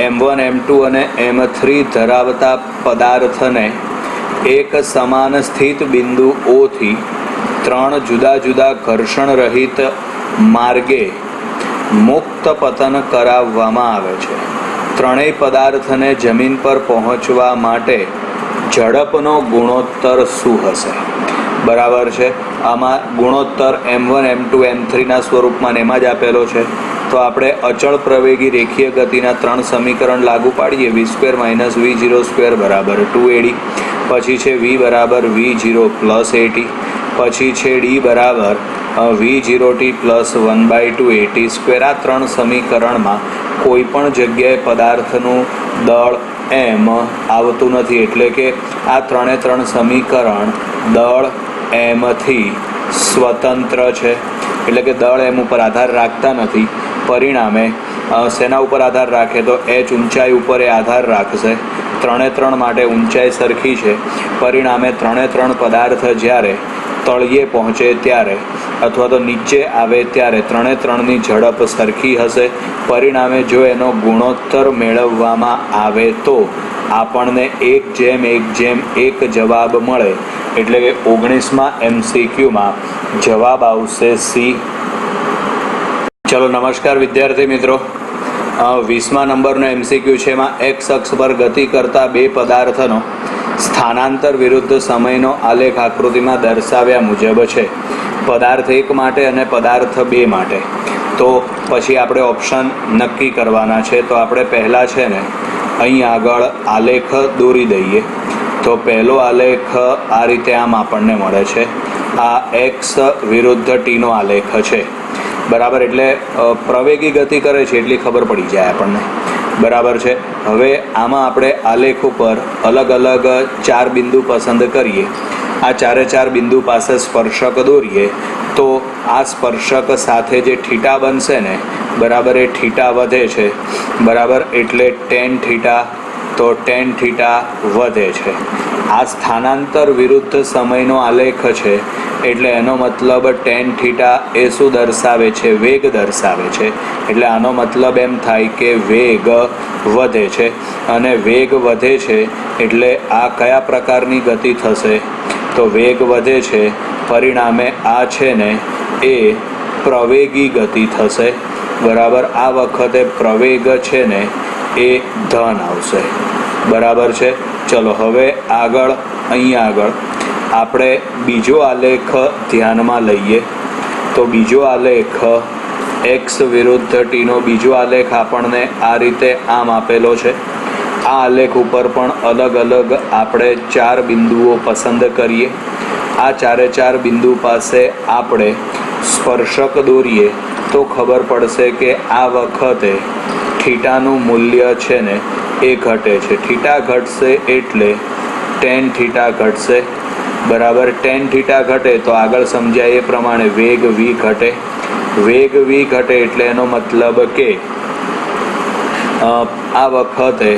M1, M2 અને M3 ધરાવતા પદાર્થને એક સમાન સ્થિત બિંદુ O થી 3 જુદા જુદા ઘર્ષણ રહિત માર્ગે મુક્ત પતન કરાવવામાં આવે છે. ત્રણેય પદાર્થને જમીન પર પહોંચવા માટે ઝડપનો ગુણોત્તર શું હશે? બરાબર છે. આમાં ગુણોત્તર m1 m2 m3ના સ્વરૂપમાં એમાં જ આપેલો છે. તો આપણે અચળ પ્રવેગી રેખીય ગતિના 3 સમીકરણ લાગુ પાડીએ. v² - v02 બરાબર 2ad, પછી છે v બરાબર v0 પ્લસ at, પછી છે d બરાબર v0t પ્લસ 1/2at². આ 3 સમીકરણમાં કોઈ પણ જગ્યાએ પદાર્થનું દળ m આવતું નથી, એટલે કે આ 3 સમીકરણ દળ m થી સ્વતંત્ર છે, એટલે કે દળ m ઉપર આધાર રાખતા નથી. પરિણામે શેના ઉપર આધાર રાખે? તો h ઊંચાઈ ઉપર એ આધાર રાખશે. 3 માટે ઊંચાઈ સરખી છે. પરિણામે 3 પદાર્થ જ્યારે તળિયે પહોંચે ત્યારે અથવા તો નીચે આવે ત્યારે 3ની ઝડપ સરખી હશે. પરિણામે જો એનો ગુણોત્તર મેળવવામાં આવે તો આપણને 1:1:1 જવાબ મળે, એટલે કે 19મા MCQમાં જવાબ આવશે C. ચલો નમસ્કાર વિદ્યાર્થી મિત્રો, 20મા નંબરનો MCQ છે. એમાં x અક્ષ પર ગતિ કરતા બે પદાર્થનો સ્થાનાંતર વિરુદ્ધ સમયનો આલેખ આકૃતિમાં દર્શાવ્યા મુજબ છે. પદાર્થ 1 માટે અને પદાર્થ 2 માટે. તો પછી આપણે ઓપ્શન નક્કી કરવાના છે. તો આપણે પહેલાં છે ને અહીં આગળ આલેખ દોરી દઈએ. તો પહેલો આલેખ આ રીતે આમ આપણને મળે છે. આ x વિરુદ્ધ t નો આલેખ છે. બરાબર, એટલે પ્રવેગી ગતિ કરે છે એટલી ખબર પડી જાય આપણને. બરાબર છે. હવે આમાં આપણે આલેખ ઉપર અલગ અલગ 4 બિંદુ પસંદ કરીએ. આ 4 બિંદુ પાસે સ્પર્શક દોરીએ તો આ સ્પર્શક સાથે જે થીટા બનશે ને, બરાબર, એ થીટા વધે છે. બરાબર, એટલે tan થીટા, તો tan થીટા વધે છે. આ સ્થાનાંતર વિરુદ્ધ સમયનો આલેખ છે, એટલે એનો મતલબ tan થીટા એ શું દર્શાવે છે? વેગ દર્શાવે છે. એટલે આનો મતલબ એમ થાય કે વેગ વધે છે. અને વેગ વધે છે એટલે આ કયા પ્રકારની ગતિ થશે? તો વેગ વધે છે, પરિણામે આ છે ને એ પ્રવેગી ગતિ થશે. બરાબર, આ વખતે પ્રવેગ છે ને એ ધન આવશે. બરાબર છે. ચલો હવે આગળ અહીં આગળ આપણે બીજો આલેખ ધ્યાનમાં લઈએ. તો બીજો આલેખ x વિરુદ્ધ t નો બીજો આલેખ આપણને આ રીતે આમ આપેલો છે. આ આલેખ ઉપર પણ અલગ અલગ આપણે 4 બિંદુઓ પસંદ કરીએ. આ 4 બિંદુ પાસે આપણે સ્પર્શક દોરીએ તો ખબર પડશે કે આ વખતે થીટાનું મૂલ્ય છે ને એ ઘટે છે. થીટા ઘટશે એટલે tan થીટા ઘટશે. બરાબર, tan થીટા ઘટે તો આગળ સમજાય એ પ્રમાણે વેગ v ઘટે. વેગ v ઘટે એટલે એનો મતલબ કે આ વખતે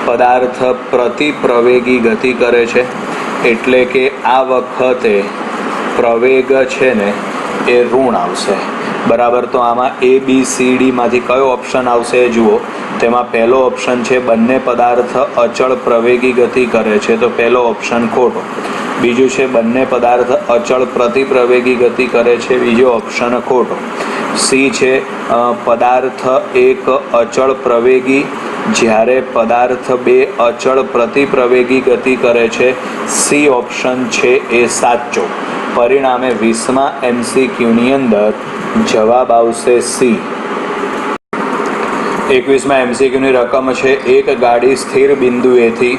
પદાર્થ પ્રતિ પ્રવેગી ગતિ કરે છે, એટલે કે આ વખતે પ્રવેગ છે ને એ ઋણ આવશે. બરાબર, તો આમાં ABCD માંથી કયો ઓપ્શન આવશે જુઓ. તેમાં પહેલો ઓપ્શન છે બંને પદાર્થ અચળ પ્રવેગી ગતિ કરે છે, તો પહેલો ઓપ્શન ખોટો. બીજું છે બંને પદાર્થ અચળ પ્રતિપ્રવેગી ગતિ કરે છે, બીજો ઓપ્શન ખોટો. સી છે પદાર્થ 1 અચળ પ્રવેગી જ્યારે પદાર્થ 2 અચળ પ્રતિપ્રવેગી ગતિ કરે છે. સી ઓપ્શન છે એ સાચો. પરિણામે 20મા MCQની અંદર જવાબ આવશે સી. 21મા MCQની રકમ છે એક ગાડી સ્થિર બિંદુએથી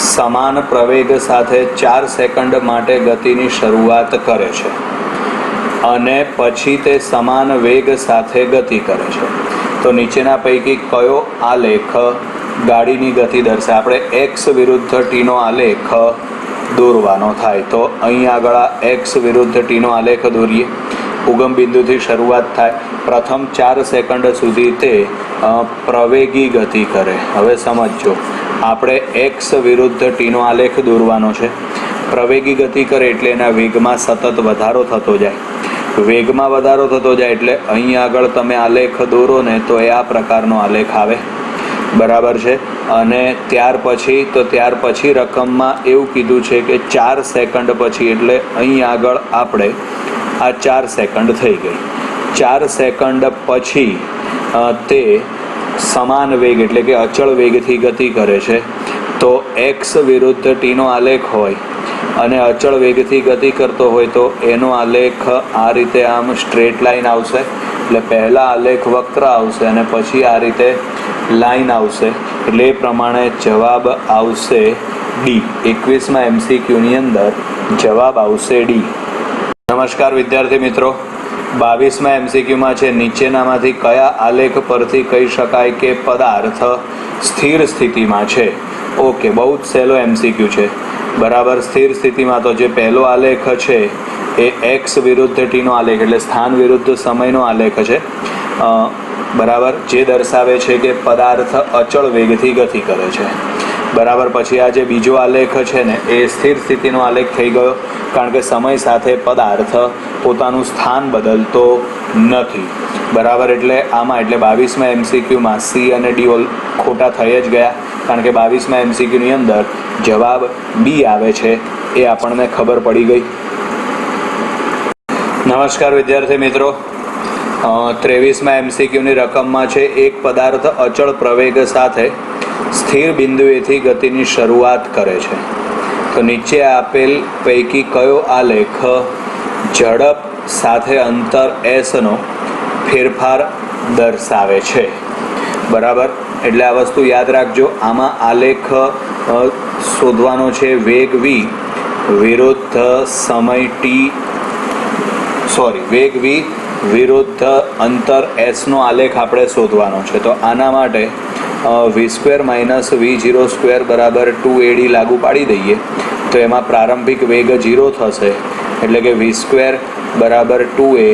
સમાન પ્રવેગ સાથે 4 સેકન્ડ માટે ગતિની શરૂઆત કરે છે અને પછી તે સમાન વેગ સાથે ગતિ કરે છે. તો નીચેના પૈકી કયો આલેખ ગાડીની ગતિ દર્શાવે? આપણે x વિરુદ્ધ t નો આલેખ દોરવાનો થાય. તો અહીં આગળ x વિરુદ્ધ t નો આલેખ દોરીએ. ઉગમ બિંદુથી શરૂઆત થાય. પ્રથમ 4 સેકન્ડ સુધી તે પ્રવેગી ગતિ કરે. હવે સમજો, આપણે x વિરુદ્ધ t નો આલેખ દોરવાનો છે. પ્રવેગી ગતિ કરે એટલે એના વેગમાં સતત વધારો થતો જાય. વેગમાં વધારો થતો જાય એટલે અહીં આગળ તમે આલેખ દોરો ને તો એ આ પ્રકારનો આલેખ આવે. બરાબર છે. અને ત્યાર પછી રકમમાં એવું કીધું છે કે 4 સેકન્ડ પછી, એટલે અહીં આગળ આપણે આ 4 સેકન્ડ થઈ ગઈ. 4 સેકન્ડ પછી તે સમાન વેગ એટલે કે અચળ વેગથી ગતિ કરે છે તો x વિરુદ્ધ t નો આલેખ હોય અને અચળ વેગથી ગતિ કરતો હોય તો એનો આલેખ આ રીતે આમ સ્ટ્રેટ લાઈન આવશે, એટલે પહેલા આલેખ વક્ર આવશે અને પછી આ રીતે લાઈન આવશે, એટલે એ પ્રમાણે જવાબ આવશે ડી. 21મા MCQની અંદર જવાબ આવશે ડી. નમસ્કાર વિદ્યાર્થી મિત્રો, 22મા MCQમાં છે નીચેનામાંથી કયા આલેખ પરથી કહી શકાય કે પદાર્થ સ્થિર સ્થિતિમાં છે. ઓકે, બહુ જ સહેલો MCQ છે. બરાબર, સ્થિર સ્થિતિમાં તો જે પહેલો આલેખ છે એ x વિરુદ્ધ t નો આલેખ એટલે સ્થાન વિરુદ્ધ સમયનો આલેખ છે. બરાબર, જે દર્શાવે છે કે પદાર્થ અચળ વેગથી ગતિ કરે છે. બરાબર, પછી આ જે બીજો આલેખ છે ને એ સ્થિર સ્થિતિનો આલેખ થઈ ગયો, કારણ કે સમય સાથે પદાર્થ પોતાનું સ્થાન બદલતો નથી. બરાબર, એટલે આમાં એટલે 22મા MCQમાં C અને D ખોટા થઈ જ ગયા, કારણ કે 22મા MCQની અંદર જવાબ B આવે છે, એ આપણને ખબર પડી ગઈ. નમસ્કાર વિદ્યાર્થી મિત્રો, 23મા MCQની રકમમાં છે એક પદાર્થ અચળ પ્રવેગ સાથે સ્થિર બિંદુએથી ગતિની શરૂઆત કરે છે તો નીચે આપેલ પૈકી કયો આલેખ ઝડપ સાથે અંતર s નો ફેરફાર દર્શાવે છે. બરાબર, એટલે આ વસ્તુ યાદ રાખજો. આમાં આલેખ શોધવાનો છે વેગ v વિરુદ્ધ સમય t, વેગ v વિરુદ્ધ અંતર s નો આલેખ આપણે શોધવાનો છે. તો આના માટે v² - v0² બરાબર 2ad લાગુ પાડી દઈએ તો એમાં પ્રારંભિક વેગ 0 થશે, એટલે કે v² બરાબર 2a,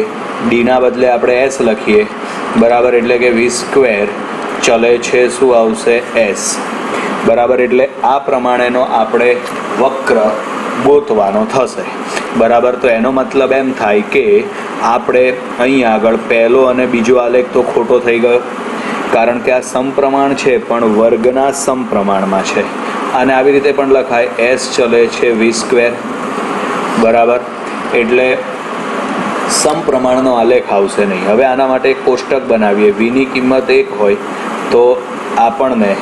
ડીના બદલે આપણે s લખીએ. બરાબર, એટલે કે v² ચલે છે શું આવશે s. બરાબર, એટલે આ પ્રમાણેનો આપણે વક્ર ગોતવાનો થશે. બરાબર, તો એનો મતલબ એમ થાય કે આપણે અહીં આગળ પહેલો અને બીજો આલેખ તો ખોટો થઈ ગયો, કારણ કે આ સમપ્રમાણ છે પણ વર્ગના સમપ્રમાણમાં છે. અને આવી રીતે પણ લખાય s ચલે છે v². બરાબર, એટલે સમપ્રમાણનો આલેખ આવશે નહીં. હવે આના માટે એક કોષ્ટક બનાવીએ. vની કિંમત 1 હોય તો આપણને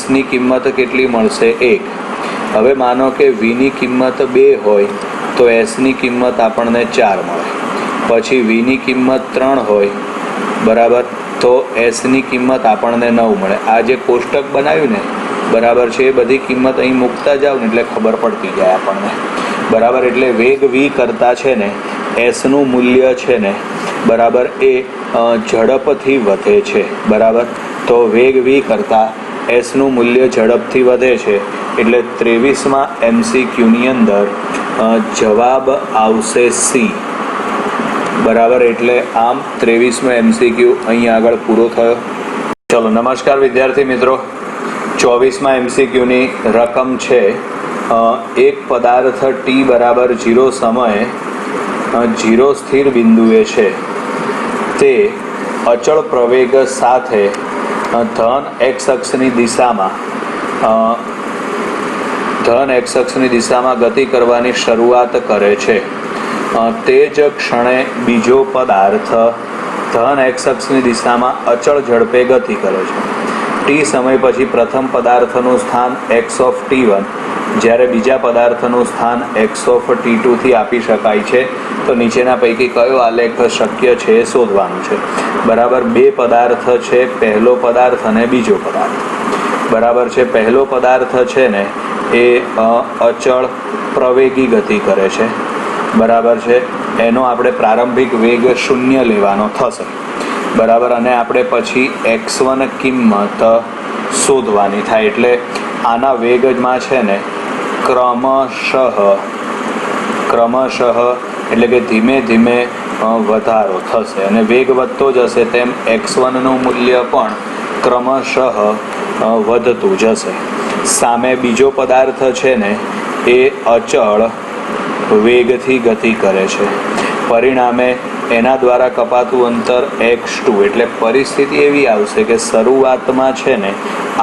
sની કિંમત કેટલી મળશે 1. હવે માનો કે vની કિંમત 2 હોય તો sની કિંમત આપણને 4 મળે. પછી vની કિંમત 3 હોય, બરાબર, તો sની કિંમત આપણને 9 મળે. આ જે કોષ્ટક બનાવ્યું ને, બરાબર છે, એ બધી કિંમત અહીં મૂકતા જાવ ને એટલે ખબર પડતી જાય આપણને. બરાબર, એટલે વેગ v કરતાં છે ને sનું મૂલ્ય છે ને, બરાબર, એ ઝડપથી વધે છે. બરાબર, તો વેગ v કરતાં sનું મૂલ્ય ઝડપથી વધે છે, એટલે 23મા MCQની અંદર જવાબ આવશે C. બરાબર, એટલે આમ 23મો MCQ અહીં આગળ પૂરો થયો. ચલો, નમસ્કાર વિદ્યાર્થી મિત્રો, 24મા MCQની રકમ છે એક પદાર્થ t બરાબર 0 સમયે 0 સ્થિર બિંદુએ છે, તે અચળ પ્રવેગ સાથે ધન x અક્ષની દિશામાં ગતિ કરવાની શરૂઆત કરે છે. તે જ ક્ષણે બીજો પદાર્થ ધન x અક્ષની દિશામાં અચળ ઝડપે ગતિ કરે છે. t સમય પછી પ્રથમ પદાર્થનું સ્થાન x(t1) જ્યારે બીજા પદાર્થનું સ્થાન x(t2) થી આપી શકાય છે. તો નીચેના પૈકી કયો આલેખ શક્ય છે એ શોધવાનું છે. બરાબર, બે પદાર્થ છે, પહેલો પદાર્થ અને બીજો પદાર્થ. બરાબર છે, પહેલો પદાર્થ છે ને એ અચળ પ્રવેગી ગતિ કરે છે. બરાબર છે, એનો આપણે પ્રારંભિક વેગ 0 લેવાનો થશે. બરાબર, અને આપણે પછી x1 કિંમત શોધવાની થાય, એટલે આના વેગમાં છે ને ક્રમશઃ એટલે કે ધીમે ધીમે વધારો થશે, અને વેગ વધતો જશે તેમ x1નું મૂલ્ય પણ ક્રમશઃ વધતું જશે. સામે બીજો પદાર્થ છે ને એ અચળ વેગથી ગતિ કરે છે. પરિણામે એના દ્વારા કપાતું અંતર x2 એટલે પરિસ્થિતિ એવી આવશે કે શરૂઆતમાં છે ને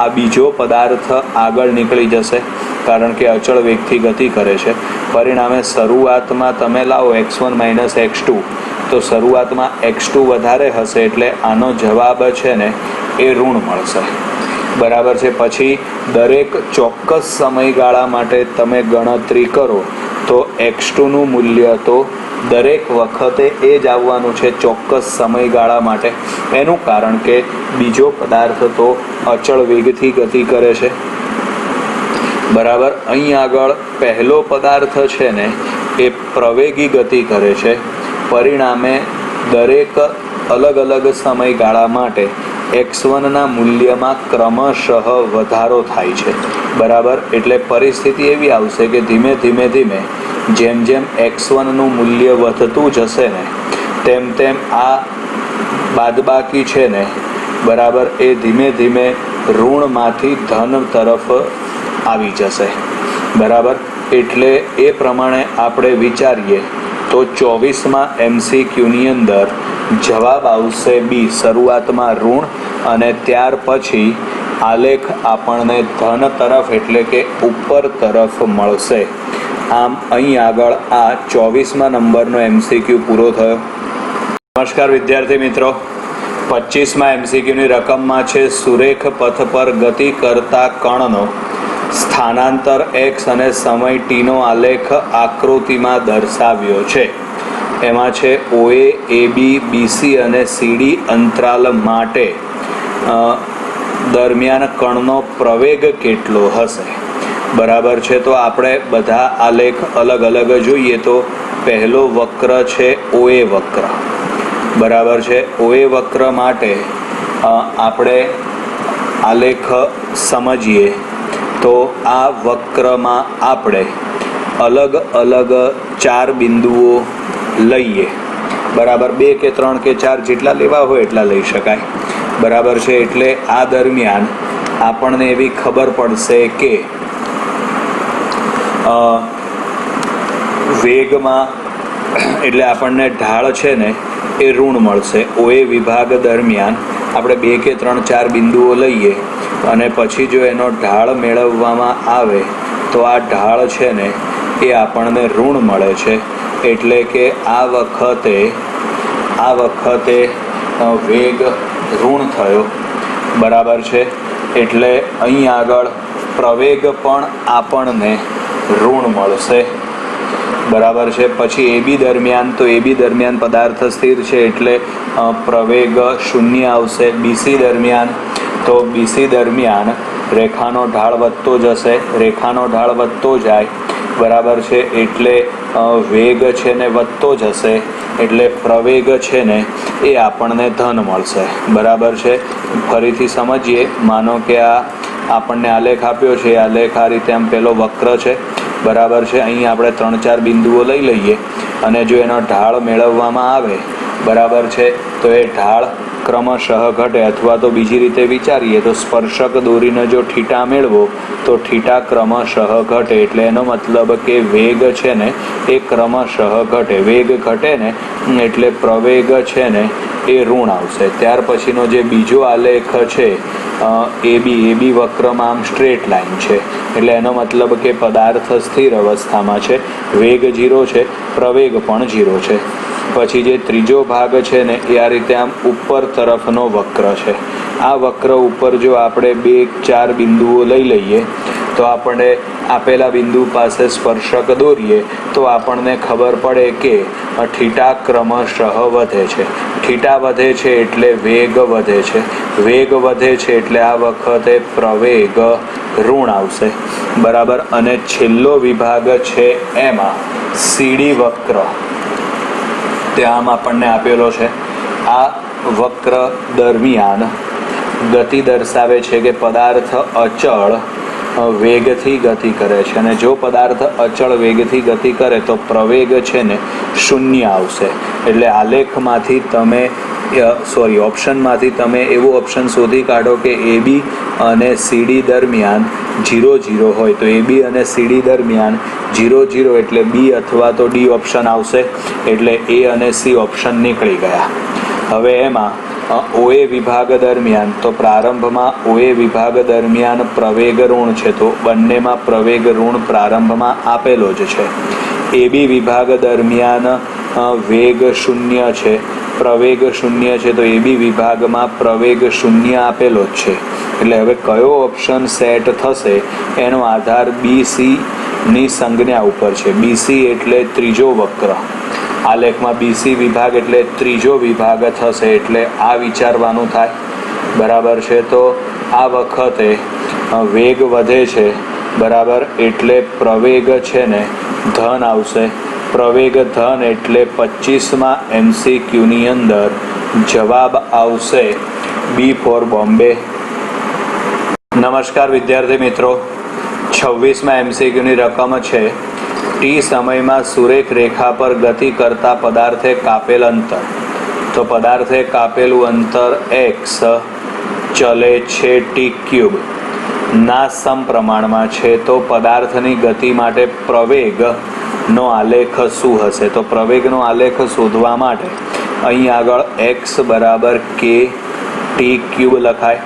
આ બીજો પદાર્થ આગળ નીકળી જશે, કારણ કે અચળ વેગથી ગતિ કરે છે. પરિણામે શરૂઆતમાં તમે લાવો x1 - x2 તો શરૂઆતમાં x2 વધારે હશે એટલે આનો જવાબ છે ને એ ઋણ મળશે. બરાબર છે. પછી દરેક ચોક્કસ સમયગાળા માટે તમે ગણતરી કરો તો x2નું મૂલ્ય તો દરેક વખતે એ જ આવવાનું છે ચોક્કસ સમયગાળા માટે. એનું કારણ કે બીજો પદાર્થ તો અચળ વેગથી ગતિ કરે છે. બરાબર. અહીં આગળ પહેલો પદાર્થ છે ને એ પ્રવેગી ગતિ કરે છે. પરિણામે દરેક અલગ અલગ સમયગાળા માટે x1ના મૂલ્યમાં ક્રમશઃ વધારો થાય છે. બરાબર. એટલે પરિસ્થિતિ એવી આવશે કે ધીમે ધીમે જેમ જેમ x1નું મૂલ્ય વધતું જશે ને તેમ તેમ આ બાદબાકી છે ને બરાબર એ ધીમે ઋણમાંથી ધન તરફ આવી જશે. બરાબર. એટલે એ પ્રમાણે આપણે વિચારીએ તો 24મા MCQની અંદર જવાબ આવશે બી, શરૂઆતમાં ઋણ અને ત્યાર પછી આલેખ આપણને ધન તરફ એટલે કે ઉપર તરફ મળશે. આમ અહીં આગળ આ 24મા નંબરનો MCQ પૂરો થયો. નમસ્કાર વિદ્યાર્થી મિત્રો, 25મા MCQની રકમમાં છે સુરેખ પથ પર ગતિ કરતા કણનો સ્થાનાંતર x અને સમય t નો આલેખ આકૃતિમાં દર્શાવ્યો છે. એમાં છે OA, AB, BC અને CD અંતરાલ માટે દરમિયાન કણનો પ્રવેગ કેટલો હશે. બરાબર છે. તો આપણે બધા આલેખ અલગ અલગ જોઈએ તો પહેલો વક્ર છે OA વક્ર. બરાબર છે. OA વક્ર માટે આપણે આલેખ સમજીએ તો આ વક્રમાં આપણે અલગ અલગ 4 બિંદુઓ લઈએ. બરાબર. 2 કે 3 કે 4 જેટલા લેવા હોય એટલા લઈ શકાય. બરાબર છે. એટલે આ દરમિયાન આપણને એવી ખબર પડશે કે વેગમાં એટલે આપણને ઢાળ છે ને એ ઋણ મળશે. OA વિભાગ દરમિયાન આપણે 2 કે 3 4 બિંદુઓ લઈએ અને પછી જો એનો ઢાળ મેળવવામાં આવે તો આ ઢાળ છે ને એ આપણને ઋણ મળે છે. એટલે કે આ વખતે વેગ ઋણ થયો. બરાબર છે. એટલે અહીં આગળ પ્રવેગ પણ આપણને ઋણ મળશે. બરાબર છે. પછી AB દરમિયાન પદાર્થ સ્થિર છે એટલે પ્રવેગ 0 આવશે. BC દરમિયાન રેખાનો ઢાળ વધતો જશે. રેખાનો ઢાળ વધતો જાય. બરાબર છે. એટલે વેગ છે ને વધતો જશે એટલે પ્રવેગ છે ને એ આપણને ધન મળશે. બરાબર છે. ફરીથી સમજીએ. માનો કે આ આપણને આલેખ આપ્યો છે. આલેખ આ રીતે આમ પેલો વક્ર છે. બરાબર છે. અહીં આપણે 3-4 બિંદુઓ લઈ લઈએ અને જો એનો ઢાળ મેળવવામાં આવે બરાબર છે તો એ ઢાળ ક્રમશઃ ઘટે. અથવા તો બીજી રીતે વિચારીએ તો સ્પર્શક દોરીને જો થીટા મેળવો તો થીટા ક્રમશઃ ઘટે. એટલે એનો મતલબ કે વેગ છે ને એ ક્રમશઃ ઘટે. વેગ ઘટે ને એટલે પ્રવેગ છે ને એ ઋણ આવશે. ત્યાર પછીનો જે બીજો આલેખ છે AB વક્રમાં આમ સ્ટ્રેટ લાઈન છે એટલે એનો મતલબ કે પદાર્થ સ્થિર અવસ્થામાં છે. વેગ 0 છે, પ્રવેગ પણ 0 છે. પછી જે ત્રીજો ભાગ છે ને એ આ રીતે આમ ઉપર તરફનો વક્ર છે. આ વક્ર ઉપર જો આપણે 2-4 બિંદુઓ લઈ લઈએ તો આપણે આપેલા બિંદુ પાસે સ્પર્શક દોરીએ તો આપણને ખબર પડે કે થીટા ક્રમશઃ વધે છે. થીટા વધે છે એટલે વેગ વધે છે. વેગ વધે છે એટલે આ વખતે પ્રવેગ ઋણ આવશે. બરાબર. અને છેલ્લો વિભાગ છે એમાં CD વક્ર ત્યાં આપણને આપેલો છે. આ વક્ર દરમિયાન ગતિ દર્શાવે છે કે પદાર્થ અચળ વેગથી ગતિ કરે છે, અને જો પદાર્થ અચળ વેગથી ગતિ કરે તો પ્રવેગ છે ને શૂન્ય આવશે. એટલે આલેખમાંથી તમે ઓપ્શનમાંથી તમે એવું ઓપ્શન શોધી કાઢો કે AB અને CD દરમિયાન 0 હોય, તો AB અને CD દરમિયાન 0 એટલે B અથવા તો D ઓપ્શન આવશે. એટલે A અને C ઓપ્શન નીકળી ગયા. હવે એમાં OA વિભાગ દરમિયાન, તો પ્રારંભમાં OA વિભાગ દરમિયાન પ્રવેગ ઋણ છે, તો બંનેમાં પ્રવેગ ઋણ પ્રારંભમાં આપેલો જ છે. AB વિભાગ દરમિયાન વેગ શૂન્ય છે, પ્રવેગ શૂન્ય છે, તો AB વિભાગમાં પ્રવેગ શૂન્ય આપેલો જ છે. એટલે હવે કયો ઓપ્શન સેટ થશે એનો આધાર BC ની સંજ્ઞા ઉપર છે. BC એટલે ત્રીજો વક્ર. આલેખમાં BC વિભાગ એટલે ત્રીજો વિભાગ થશે, એટલે આ વિચારવાનું થાય. બરાબર છે. તો આ વખતે વેગ વધે છે, બરાબર, એટલે પ્રવેગ છે ને ધન આવશે. પ્રવેગ ધન એટલે 25મા MCQની અંદર જવાબ આવશે B ફોર બોમ્બે. નમસ્કાર વિદ્યાર્થી મિત્રો, 26મા MCQની રકમ છે T સમયમાં સુરેખ રેખા પર ગતિ કરતા પદાર્થે કાપેલ અંતર. તો પદાર્થે કાપેલું અંતર x ચલે છે t³ ના સમપ્રમાણમાં છે, તો પદાર્થની ગતિ માટે પ્રવેગનો આલેખ શું હશે? તો પ્રવેગનો આલેખ શોધવા માટે અહીં આગળ x બરાબર k t³ લખાય.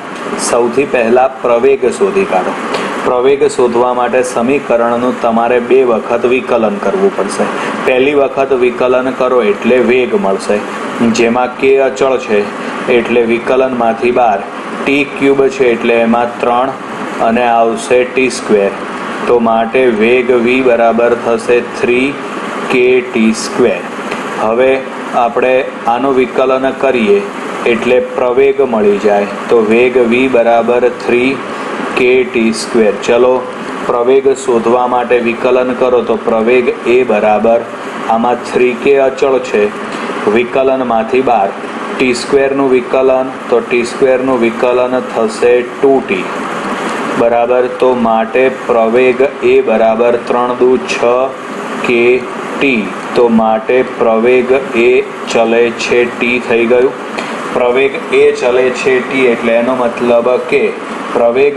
સૌથી પહેલાં પ્રવેગ શોધી કાઢો. પ્રવેગ શોધવા માટે સમીકરણનું તમારે 2 વખત વિકલન કરવું પડશે. પહેલી વખત વિકલન કરો એટલે વેગ મળશે, જેમાં k અચળ છે એટલે વિકલનમાંથી 12, t³ છે એટલે એમાં 3 અને આવશે t². તો માટે વેગ v બરાબર થશે 3kT². હવે આપણે આનું વિકલન કરીએ એટલે પ્રવેગ મળી જાય. તો વેગ v બરાબર 3kT². ચલો પ્રવેગ શોધવા માટે વિકલન કરો. તો પ્રવેગ a બરાબર, આમાં 3k અચળ છે, વિકલનમાંથી 12, t²નું વિકલન, તો t²નું વિકલન થશે 2t. બરાબર. તો માટે પ્રવેગ a બરાબર 3 દુ 6kT. તો માટે પ્રવેગ a ચલે છે t થઈ ગયું. પ્રવેગ a ચલે છે t એટલે એનો મતલબ કે પ્રવેગ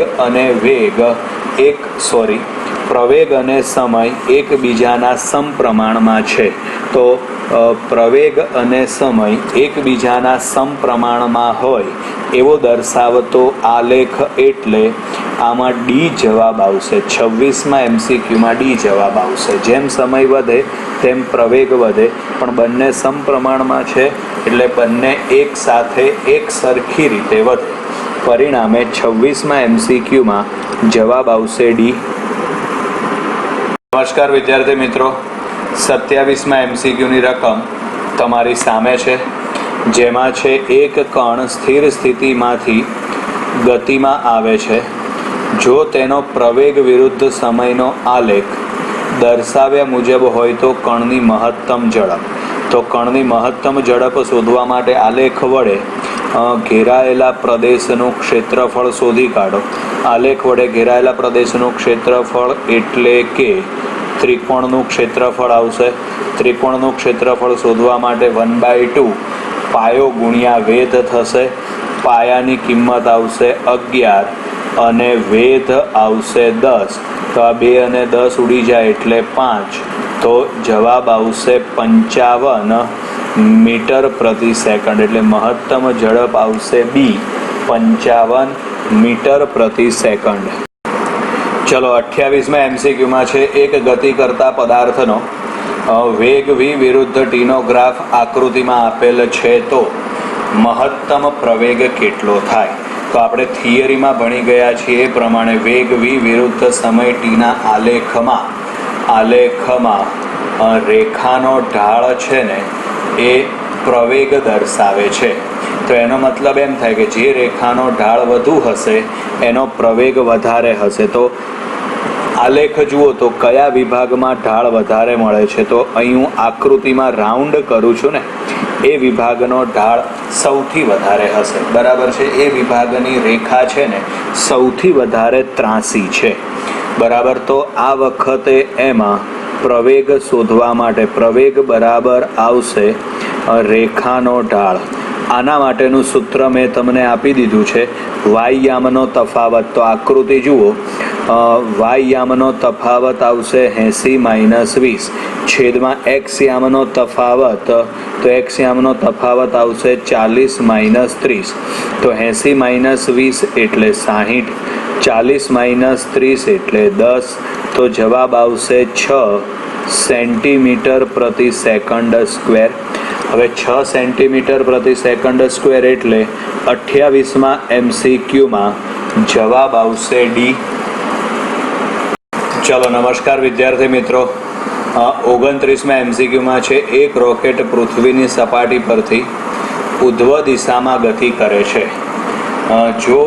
અને સમય એકબીજાના સમપ્રમાણમાં છે. તો પ્રવેગ અને સમય એકબીજાના સમપ્રમાણમાં હોય એવો દર્શાવતો આલેખ, એટલે આમાં D જવાબ આવશે. 26મા MCQમાં D જવાબ આવશે. જેમ સમય વધે તેમ પ્રવેગ વધે, પણ બંને સમપ્રમાણમાં છે એટલે બંને એક સાથે એક સરખી રીતે વધે. પરિણામે 26મા MCQમાં જવાબ આવશે D. નમસ્કાર વિદ્યાર્થી મિત્રો, 27મા MCQની રકમ તમારી સામે છે, જેમાં છે એક કણ સ્થિર સ્થિતિમાંથી ગતિમાં આવે છે. જો તેનો પ્રવેગ વિરુદ્ધ સમયનો આલેખ દર્શાવ્યા મુજબ હોય તો કણની મહત્તમ ઝડપ. તો કણની મહત્તમ ઝડપ શોધવા માટે આલેખ વડે ઘેરાયેલા પ્રદેશનું ક્ષેત્રફળ શોધી કાઢો. આલેખ વડે ઘેરાયેલા પ્રદેશનું ક્ષેત્રફળ એટલે કે ત્રિકોણનું ક્ષેત્રફળ આવશે. ત્રિકોણનું ક્ષેત્રફળ શોધવા માટે 1/2 પાયો ગુણ્યા વેધ થશે. પાયાની કિંમત આવશે 11 અને વેધ આવશે 10. તો આ 2 અને 10 ઉડી જાય એટલે 5. તો જવાબ આવશે 55 મીટર પ્રતિ સેકન્ડ. એટલે મહત્તમ ઝડપ આવશે B, 55 મીટર પ્રતિ સેકન્ડ. ચલો 28મા MCQમાં છે એક ગતિ કરતા પદાર્થનો વેગ v વિરુદ્ધ t નો ગ્રાફ આકૃતિમાં આપેલ છે, તો મહત્તમ પ્રવેગ કેટલો થાય? તો આપણે થિયરીમાં ભણી ગયા છીએ એ પ્રમાણે વેગ v વિરુદ્ધ સમય tના આલેખમાં રેખાનો ઢાળ છે ને એ પ્રવેગ દર્શાવે છે. તો એનો મતલબ એમ થાય કે જે રેખાનો ઢાળ વધુ હશે એનો પ્રવેગ વધારે હશે. તો આલેખ જુઓ તો કયા વિભાગમાં ઢાળ વધારે મળે છે, તો અહીં હું આકૃતિમાં રાઉન્ડ કરું છું ને, એ વિભાગનો ઢાળ સૌથી વધારે હશે. બરાબર છે. એ વિભાગની રેખા છે ને સૌથી વધારે ત્રાંસી છે. બરાબર. તો આ વખતે એમાં પ્રવેગ શોધવા માટે પ્રવેગ બરાબર આવશે રેખાનો ઢાળ. આના માટેનું સૂત્ર મેં તમને આપી દીધું છે. વાયયામનો તફાવત, તો આકૃતિ જુઓ, વાયયામનો તફાવત આવશે 80 - 20 છેદમાં એક્સ યામનો તફાવત, તો એક્સ યામનો તફાવત આવશે 40 - 30. તો 80 - 20 એટલે 60, 40 - 30 એટલે 10. તો જવાબ આવશે 6 સેન્ટીમીટર પ્રતિ સેકન્ડ સ્ક્વેર. હવે 6 સેન્ટીમીટર પ્રતિ સેકન્ડ સ્ક્વેર એટલે 28મા MCQમાં જવાબ આવશે ડી. ચલો નમસ્કાર વિદ્યાર્થી મિત્રો. 29મા MCQમાં છે, એક રોકેટ પૃથ્વીની સપાટી પરથી ઉધ્વ દિશામાં ગતિ કરે છે. જો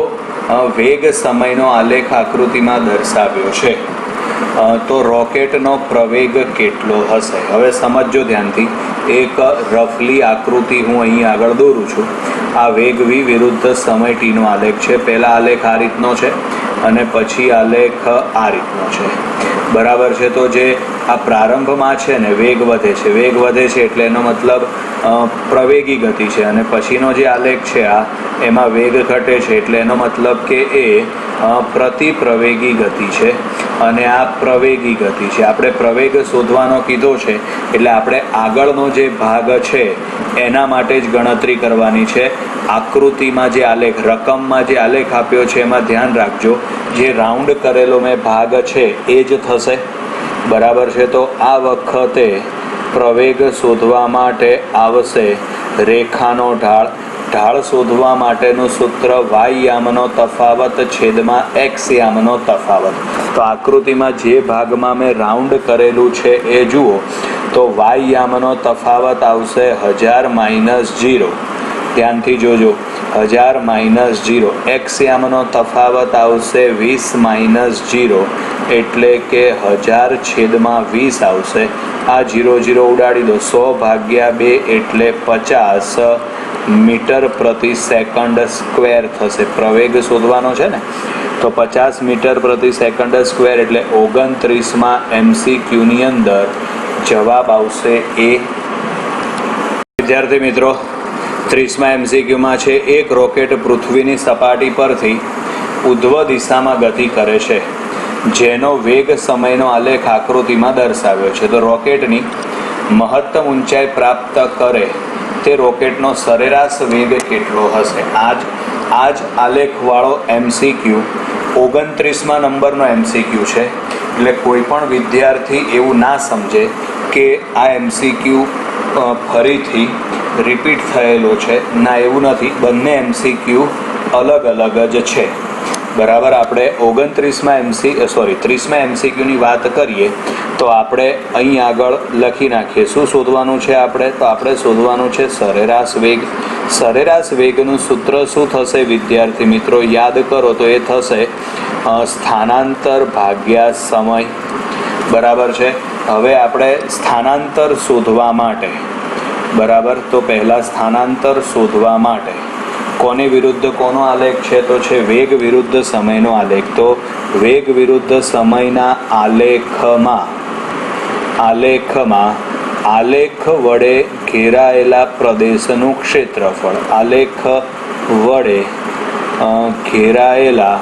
વેગ સમયનો આલેખ આકૃતિમાં દર્શાવ્યો છે, તો રોકેટનો પ્રવેગ કેટલો હશે? હવે સમજજો ધ્યાનથી. એક રફલી આકૃતિ હું અહીં આગળ દોરું છું. આ વેગ v વિરુદ્ધ સમય ટીનો આલેખ છે. પહેલા આલેખ આ રીતનો છે અને પછી આલેખ આ રીતનો છે. બરાબર છે. તો જે આ પ્રારંભમાં છે ને વેગ વધે છે, વેગ વધે છે એટલે એનો મતલબ પ્રવેગી ગતિ છે, અને પછીનો જે આલેખ છે આ એમાં વેગ ઘટે છે એટલે એનો મતલબ કે એ પ્રતિ પ્રવેગી ગતિ છે, અને આ પ્રવેગી ગતિ છે. આપણે પ્રવેગ શોધવાનો કીધો છે એટલે આપણે આગળનો જે ભાગ છે એના માટે જ ગણતરી કરવાની છે. આકૃતિમાં જે આલેખ, રકમમાં જે આલેખ આપ્યો છે એમાં ધ્યાન રાખજો, જે રાઉન્ડ કરેલો મેં ભાગ છે એ જ થશે. બરાબર છે. તો આ વખતે પ્રવેગ શોધવા માટે આવશે રેખાનો ઢાળ. ઢાળ શોધવા માટેનું સૂત્ર વાય યામનો તફાવત છેદમાં એક્સ યામનો તફાવત. તો આકૃતિમાં જે ભાગમાં મેં રાઉન્ડ કરેલું છે એ જુઓ, તો વાય યામનો તફાવત આવશે 1000 - 0. ધ્યાનથી જોજો, 1000 - 0. એક્સ યામનો તફાવત આવશે 20 - 0 એટલે કે 1000 છેદમાં 20 આવશે. આ 0 0 ઉડાડી દો, 100/2 એટલે 50 મીટર પ્રતિ સેકન્ડ સ્ક્વેર થશે. પ્રવેગ શોધવાનો છે ને, તો 50 મીટર પ્રતિ સેકન્ડ સ્ક્વેર એટલે 29મા MCQની અંદર જવાબ આવશે એ. વિદ્યાર્થી મિત્રો, 30મા MCQમાં છે, એક રોકેટ પૃથ્વીની સપાટી પરથી ઉધ્વ દિશામાં ગતિ કરે છે, જેનો વેગ સમયનો આલેખ આકૃતિમાં દર્શાવ્યો છે. તો રોકેટની મહત્તમ ઊંચાઈ પ્રાપ્ત કરે તે રોકેટનો સરેરાશ વેગ કેટલો હશે? આ જ આલેખવાળો MCQ 29મા નંબરનો MCQ છે. એટલે કોઈ પણ વિદ્યાર્થી એવું ના સમજે કે આ MCQ ફરીથી રિપીટ થયેલો છે. ના, એવું નથી. બંને MCQ અલગ અલગ જ છે. બરાબર. આપણે 30મા MCQની વાત કરીએ તો આપણે અહીં આગળ લખી નાખીએ. શું શોધવાનું છે આપણે? તો આપણે શોધવાનું છે સરેરાશ વેગ. સરેરાશ વેગનું સૂત્ર શું થશે વિદ્યાર્થી મિત્રો? યાદ કરો તો એ થશે સ્થાનાંતર ભાગ્યા સમય. બરાબર છે. હવે આપણે સ્થાનાંતર શોધવા માટે, બરાબર, તો પહેલાં સ્થાનાંતર શોધવા માટે કોની વિરુદ્ધ કોનો આલેખ છે? તો છે વેગ વિરુદ્ધ સમયનો આલેખ. તો વેગ વિરુદ્ધ સમયના આલેખમાં આલેખ વડે ઘેરાયેલા પ્રદેશનું ક્ષેત્રફળ, આલેખ વડે ઘેરાયેલા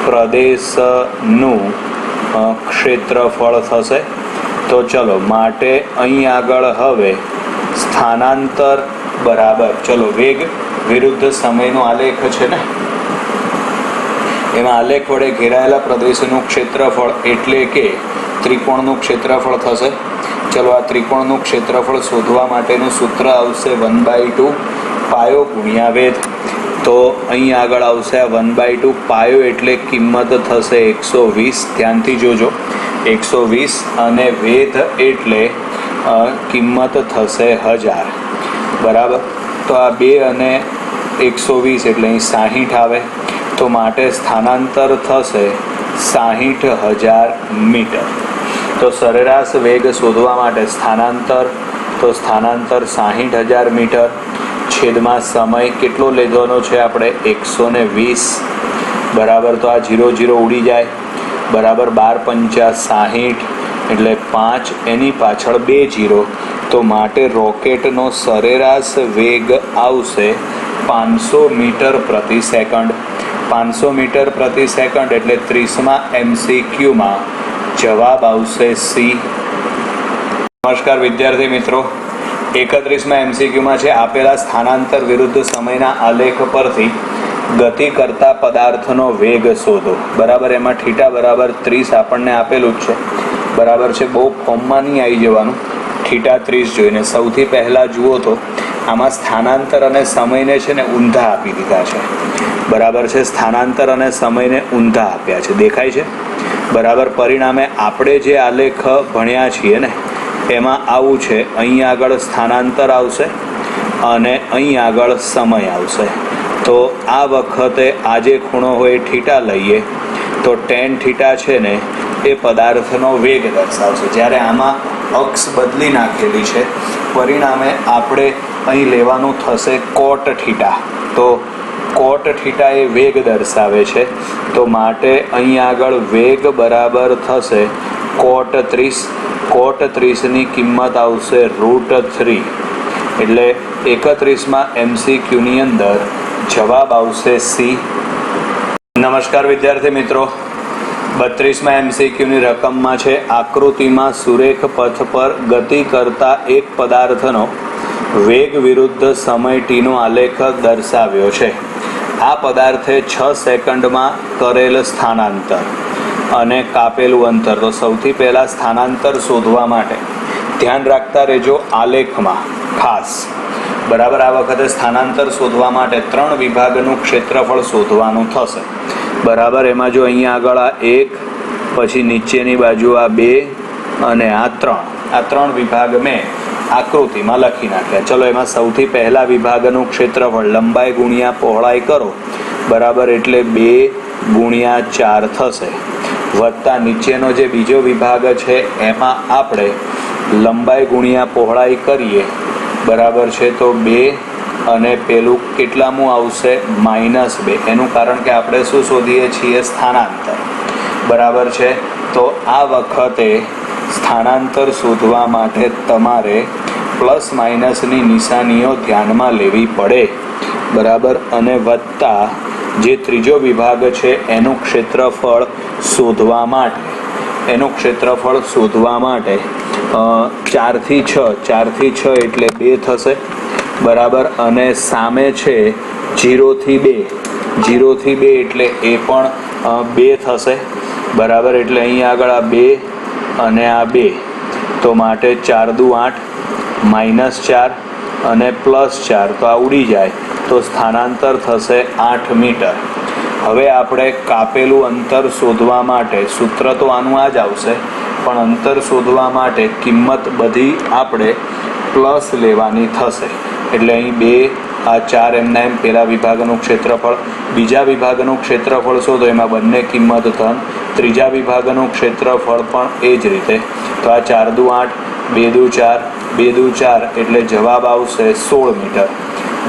પ્રદેશનું ક્ષેત્રફળ થશે. તો ચલો, માટે અહીં આગળ હવે સ્થાનાંતર બરાબર, ચલો, વેગ વિરુદ્ધ સમયનો આલેખ છે ને, એમાં આલેખ વડે ઘેરાયેલા પ્રદેશનું ક્ષેત્રફળ એટલે કે ત્રિકોણનું ક્ષેત્રફળ થશે. ચલો, આ ત્રિકોણનું ક્ષેત્રફળ શોધવા માટેનું સૂત્ર આવશે 1/2 પાયો ગુણ્યા વેધ. તો અહીં આગળ આવશે આ 1/2 પાયો એટલે કિંમત થશે 120. ધ્યાનથી જોજો, 120, અને વેધ એટલે કિંમત થશે 1000. બરાબર. તો આ 2 અને 120 એટલે અહીં 60 આવે. તો માટે સ્થાનાંતર થશે 60,000 મીટર. તો સરેરાશ વેગ શોધવા માટે સ્થાનાંતર 60,000 મીટર છેદમાં સમય કેટલો લેવાનો છે આપણે 120 બરાબર. તો આ 0 0 ઉડી જાય બરાબર. 12 × 5 = 60 એટલે 5 એની પાછળ 2 0. તો માટે રોકેટનો સરેરાશ વેગ આવશે 500 મીટર પ્રતિ સેકન્ડ. 500 મીટર પ્રતિ સેકન્ડ એટલે 30મા MCQમાં જવાબ આવશે સી. નમસ્કાર વિદ્યાર્થી મિત્રો, 31મા MCQમાં છે આપેલા સ્થાનાંતર વિરુદ્ધ સમયના આલેખ પરથી ગતિ કરતા પદાર્થનો વેગ શોધો બરાબર. એમાં θ બરાબર 30 આપણને આપેલું જ છે બરાબર છે. બહુ ફોર્મમાં નહીં આવી જવાનું. θ 30 જોઈને સૌથી પહેલાં જુઓ તો આમાં સ્થાનાંતર અને સમયને છે ને ઊંધા આપી દીધા છે બરાબર છે. સ્થાનાંતર અને સમયને ઊંધા આપ્યા છે, દેખાય છે બરાબર. પરિણામે આપણે જે આલેખ ભણ્યા છીએ ને એમાં આવું છે. અહીં આગળ સ્થાનાંતર આવશે અને અહીં આગળ સમય આવશે. તો આ વખતે આ જે ખૂણો હોય θ લઈએ તો tan θ છે ને એ પદાર્થનો વેગ દર્શાવશે. જ્યારે આમાં અક્ષ બદલી નાખેલી છે પરિણામે આપણે અહીં લેવાનું થશે cot θ. તો cot θ એ વેગ દર્શાવે છે. તો માટે અહીં આગળ વેગ બરાબર થશે cot 30. cot 30ની કિંમત આવશે √3 એટલે 31મા MCQની અંદર જવાબ આવશે સી. નમસ્કાર વિદ્યાર્થી મિત્રો, 32મા MCQની રકમમાં છે આકૃતિમાં સુરેખ પથ પર ગતિ કરતા એક પદાર્થનો વેગ વિરુદ્ધ સમય ટીનો આલેખ દર્શાવ્યો છે. આ પદાર્થે 6 સેકન્ડમાં કરેલ સ્થાનાંતર અને કાપેલું અંતર. તો સૌથી પહેલાં સ્થાનાંતર શોધવા માટે ધ્યાન રાખતા રહેજો આલેખમાં ખાસ બરાબર. આ વખતે સ્થાનાંતર શોધવા માટે 3 વિભાગનું ક્ષેત્રફળ શોધવાનું થશે બરાબર. એમાં જો અહીંયા આગળ આ 1, પછી નીચેની બાજુ આ 2 અને આ 3, આ 3 વિભાગ મેં આકૃતિમાં લખી નાખ્યા. ચલો એમાં સૌથી પહેલા વિભાગનું ક્ષેત્રફળ લંબાઈ ગુણ્યા પહોળાઈ કરો બરાબર એટલે 2 × 4 થશે વત્તા નીચેનો જે બીજો વિભાગ છે એમાં આપણે લંબાઈ ગુણ્યા પહોળાઈ કરીએ બરાબર છે. તો 2 અને પેલું કેટલામું આવશે -2. એનું કારણ કે આપણે શું શોધીએ છીએ સ્થાનાંતર બરાબર છે. તો આ વખતે સ્થાનાંતર શોધવા માટે તમારે પ્લસ માઇનસની નિશાનીઓ ધ્યાનમાં લેવી પડે બરાબર. અને વત્તા જે ત્રીજો વિભાગ છે એનું ક્ષેત્રફળ શોધવા માટે 4 થી 6 એટલે 2 થશે બરાબર. અને સામે છે 0 થી 2 એટલે એ પણ 2 થશે બરાબર. એટલે અહીં આગળ આ 2 અને આ 2 તો માટે 4 × 2 = 8 -4 અને +4 તો આ ઉડી જાય. તો સ્થાનાંતર થશે 8 મીટર. હવે આપણે કાપેલું અંતર શોધવા માટે સૂત્ર તો આનું આ જ આવશે પણ અંતર શોધવા માટે કિંમત બધી આપણે પ્લસ લેવાની થશે. એટલે અહીં 2 આ 4 એમના એમ પહેલા વિભાગનું ક્ષેત્રફળ, બીજા વિભાગનું ક્ષેત્રફળ શોધો એમાં બંને કિંમત ધન, ત્રીજા વિભાગનું ક્ષેત્રફળ પણ એ જ રીતે. તો આ 4 × 2 = 8, 2 × 4 એટલે જવાબ આવશે 16 મીટર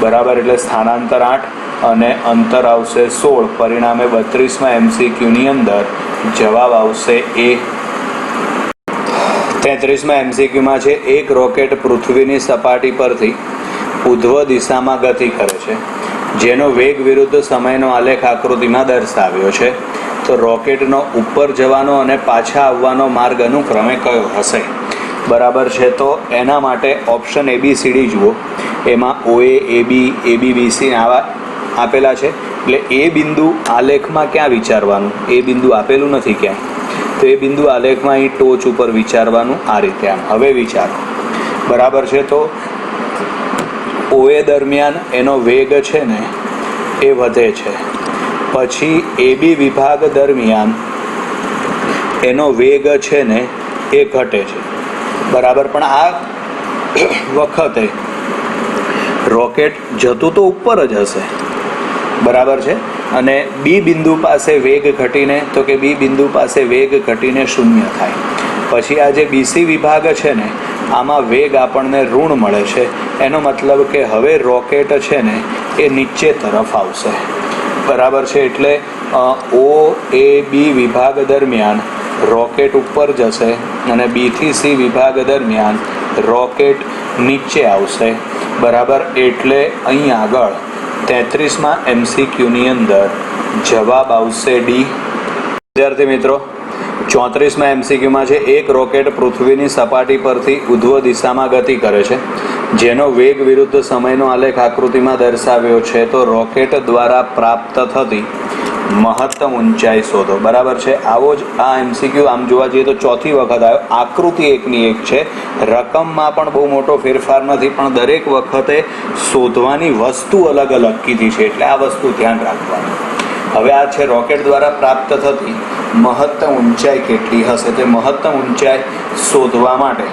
બરાબર. એટલે સ્થાનાંતર 8 અને અંતર આવશે 16. પરિણામે 32મા MCQની અંદર જવાબ આવશે એ. 33મા MCQમાં છે એક રોકેટ પૃથ્વીની સપાટી પરથી ઉધ્વ દિશામાં ગતિ કરે છે જેનો વેગ વિરુદ્ધ સમયનો આલેખ આકૃતિમાં દર્શાવ્યો છે. તો રોકેટનો ઉપર જવાનો અને પાછા આવવાનો માર્ગ અનુક્રમે કયો હશે બરાબર છે. તો એના માટે ઓપ્શન ABCD જુઓ. એમાં OA, AB, ABBC આવા આપેલા છે. એટલે એ બિંદુ આલેખમાં ક્યાં વિચારવાનું? એ બિંદુ આપેલું નથી ક્યાંય. તો એ બિંદુ આલેખમાં અહીં ટોચ ઉપર વિચારવાનું આ રીતે. આમ હવે વિચારો બરાબર છે. તો OA દરમિયાન એનો વેગ છે ને એ વધે છે, પછી AB વિભાગ દરમિયાન એનો વેગ છે ને એ ઘટે છે બરાબર. પણ આ વખતે રોકેટ જતું તો ઉપર જ હશે બરાબર છે. અને બી બિંદુ પાસે વેગ ઘટીને તો કે બી બિંદુ પાસે વેગ ઘટીને 0 થાય. પછી આ જે બીસી વિભાગ છે ને આમાં વેગ આપણને ઋણ મળે છે. એનો મતલબ કે હવે રોકેટ છે ને એ નીચે તરફ આવશે. બરાબર છે. એટલે ઓ એ બી વિભાગ દરમિયાન રોકેટ ઉપર જશે અને બીથી સી વિભાગ દરમિયાન રોકેટ નીચે આવશે. બરાબર. એટલે અહીં આગળ 33માં MCQની અંદર જવાબ આવશે ડી. વિદ્યાર્થી મિત્રો, 34માં MCQમાં છે એક રોકેટ પૃથ્વીની સપાટી પરથી ઉધ્વ દિશામાં ગતિ કરે છે, જેનો વેગ વિરુદ્ધ સમયનો આલેખ આકૃતિમાં દર્શાવ્યો છે. તો રોકેટ દ્વારા પ્રાપ્ત થતી મહત્તમ ઊંચાઈ શોધો. બરાબર છે. આવો જ આ MCQ આમ જોવા જઈએ તો ચોથી વખત આવ્યો. આકૃતિ એકની એક છે, રકમમાં પણ બહુ મોટો ફેરફાર નથી, પણ દરેક વખતે શોધવાની વસ્તુ અલગ અલગ કીધી છે, એટલે આ વસ્તુ ધ્યાન રાખવાની. હવે આ છે રોકેટ દ્વારા પ્રાપ્ત થતી મહત્તમ ઊંચાઈ કેટલી હશે. તે મહત્તમ ઊંચાઈ શોધવા માટે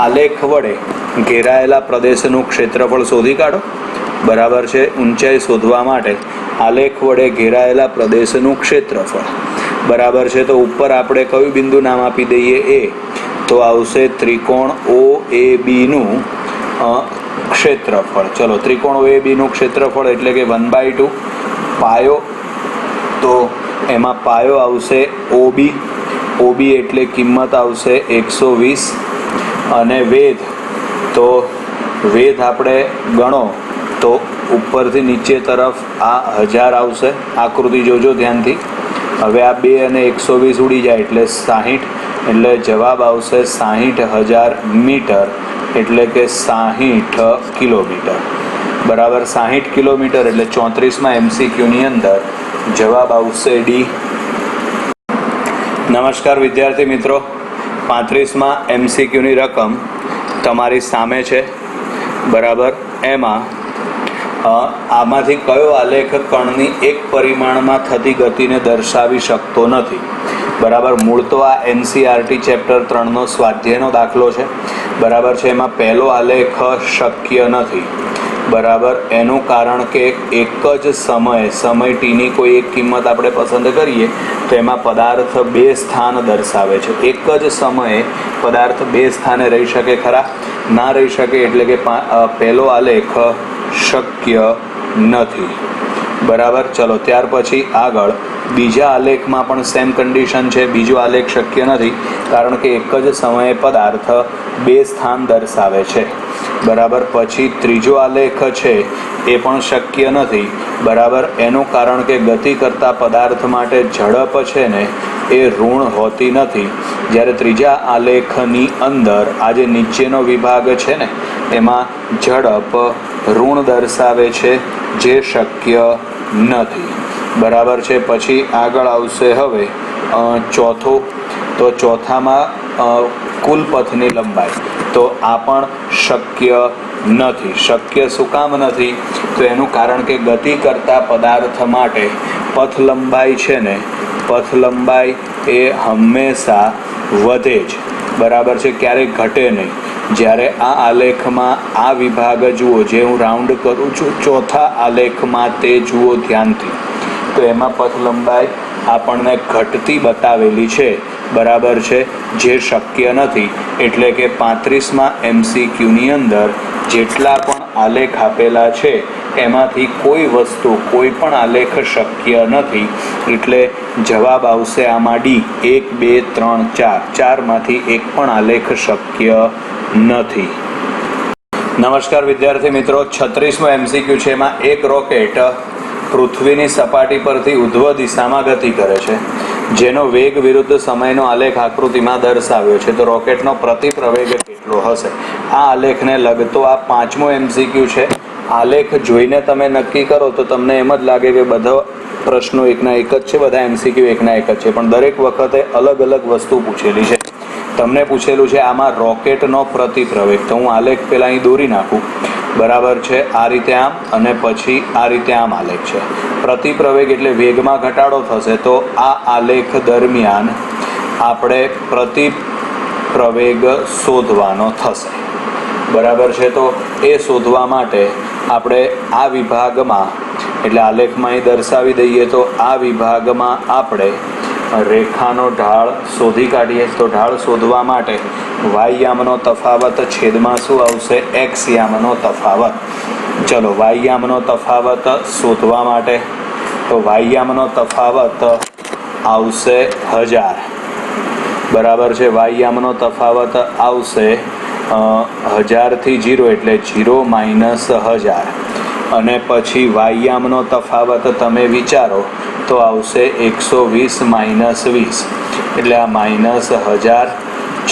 આલેખ વડે ઘેરાયેલા પ્રદેશનું ક્ષેત્રફળ શોધી કાઢો. બરાબર છે. ઊંચાઈ શોધવા માટે આલેખ વડે ઘેરાયેલા પ્રદેશનું ક્ષેત્રફળ. બરાબર છે. તો ઉપર આપણે કયું બિંદુ નામ આપી દઈએ? એ. તો આવશે ત્રિકોણ ઓ એ બીનું ક્ષેત્રફળ. ચલો, ત્રિકોણ ઓ એ બીનું ક્ષેત્રફળ એટલે કે 1/2 પાયો. તો એમાં પાયો આવશે ઓબી. ઓબી એટલે કિંમત આવશે 120 અને વેધ, તો વેધ આપણે ગણો તો ઉપરથી નીચે તરફ આ 1000 આવશે. આકૃતિ જોજો ધ્યાનથી. હવે આ 2 અને 120 ઉડી જાય એટલે 60, એટલે જવાબ આવશે 60,000 મીટર, એટલે કે 60 કિલોમીટર. બરાબર. 60 કિલોમીટર એટલે 34માં MCQની અંદર જવાબ આવશે ડી. નમસ્કાર વિદ્યાર્થી મિત્રો, 35માં MCQની રકમ તમારી સામે છે. બરાબર. એમાં આમાંથી કયો આલેખ કણની એક પરિમાણમાં થતી ગતિને દર્શાવી શકતો નથી? બરાબર. મૂળ તો આ NCERT ચેપ્ટર 3નો સ્વાધ્યાયનો દાખલો છે. બરાબર છે. એમાં પહેલો આલેખ શક્ય નથી. બરાબર. એનું કારણ કે એક જ સમય ટીની કોઈ એક કિંમત આપણે પસંદ કરીએ તો એમાં પદાર્થ 2 સ્થાન દર્શાવે છે. એક જ સમયે પદાર્થ 2 સ્થાને રહી શકે ખરા? ના રહી શકે. એટલે કે પહેલો આલેખ શક્ય નથી. બરાબર. ચલો, ત્યાર પછી આગળ બીજા આલેખમાં પણ સેમ કન્ડિશન છે. બીજો આલેખ શક્ય નથી કારણ કે એક જ સમયે પદાર્થ 2 સ્થાન દર્શાવે છે. બરાબર. પછી ત્રીજો આલેખ છે એ પણ શક્ય નથી. બરાબર. એનું કારણ કે ગતિ કરતા પદાર્થ માટે ઝડપ છે ને એ ઋણ હોતી નથી. જ્યારે ત્રીજા આલેખની અંદર આ જે નીચેનો વિભાગ છે ને એમાં ઝડપ ઋણ દર્શાવે છે, જે શક્ય નથી. બરાબર છે. પછી આગળ આવશે હવે ચોથો. તો ચોથામાં કુલ પથની લંબાઈ, તો આ પણ શક્ય નથી. શક્ય શું કામ નથી? તો એનું કારણ કે ગતિ કરતા પદાર્થ માટે પથ લંબાઈ છે ને, પથ લંબાઈ એ હંમેશા વધે જ. બરાબર છે. ક્યારેય ઘટે નહીં. જ્યારે આ આલેખમાં આ વિભાગ જુઓ, જે હું રાઉન્ડ કરું છું, ચોથા આલેખમાં તે જુઓ ધ્યાનથી, તો એમાં પથ લંબાઈ આપણને ઘટતી બતાવેલી છે. બરાબર છે. જે શક્ય નથી. એટલે કે 35માં MCQની અંદર જેટલા પણ આલેખ આપેલા છે એમાંથી કોઈ વસ્તુ, કોઈ પણ આલેખ શક્ય નથી. એટલે જવાબ આવશે આમાં ડી. 1, 2, 3, 4. 4માંથી એક પણ આલેખ શક્ય નથી. નમસ્કાર વિદ્યાર્થી મિત્રો, 36મો MCQ છે. એમાં એક રોકેટ પૃથ્વીની સપાટી પરથી ઉધ્વ દિશામાં ગતિ કરે છે, જેનો વેગ વિરુદ્ધ સમયનો આલેખ આકૃતિમાં દર્શાવ્યો છે. તો રોકેટનો પ્રતિ પ્રવેગ કેટલો હશે? આ આલેખને લગતો આ 5મો MCQ છે. આલેખ જોઈને તમે નક્કી કરો તો તમને એમ જ લાગે કે બધા પ્રશ્નો એકના એક જ છે, બધા MCQ એકના એક જ છે, પણ દરેક વખતે અલગ અલગ વસ્તુ પૂછેલી છે. તમને પૂછેલું છે આમાં રોકેટનો પ્રતિ પ્રવેગ. તો હું આલેખ પહેલાં અહીં દોરી નાખું. બરાબર છે. આ રીતે આમ અને પછી આ રીતે આમ આલેખ છે. પ્રતિ પ્રવેગ એટલે વેગમાં ઘટાડો થશે. તો આ આલેખ દરમિયાન આપણે પ્રતિ પ્રવેગ શોધવાનો થશે. બરાબર છે. તો એ શોધવા માટે આપણે આ વિભાગમાં એટલે આલેખમાં અહીં દર્શાવી દઈએ તો આ વિભાગમાં આપણે રેખાનો ઢાળ શોધી કાઢીએ. તો ઢાળ શોધવા માટે વાય યામનો તફાવત છેદમાં શું આવશે? એક્સ યામનો તફાવત. ચલો વાય યામનો તફાવત શોધવા માટે તો વાય યામનો તફાવત આવશે 1000. બરાબર છે. વાય યામનો તફાવત આવશે 1000 થી 0 એટલે 0 - 1000 અને પછી વાય યામનો તફાવત તમે વિચારો તો આવશે 120 - 20 એટલે આ -1000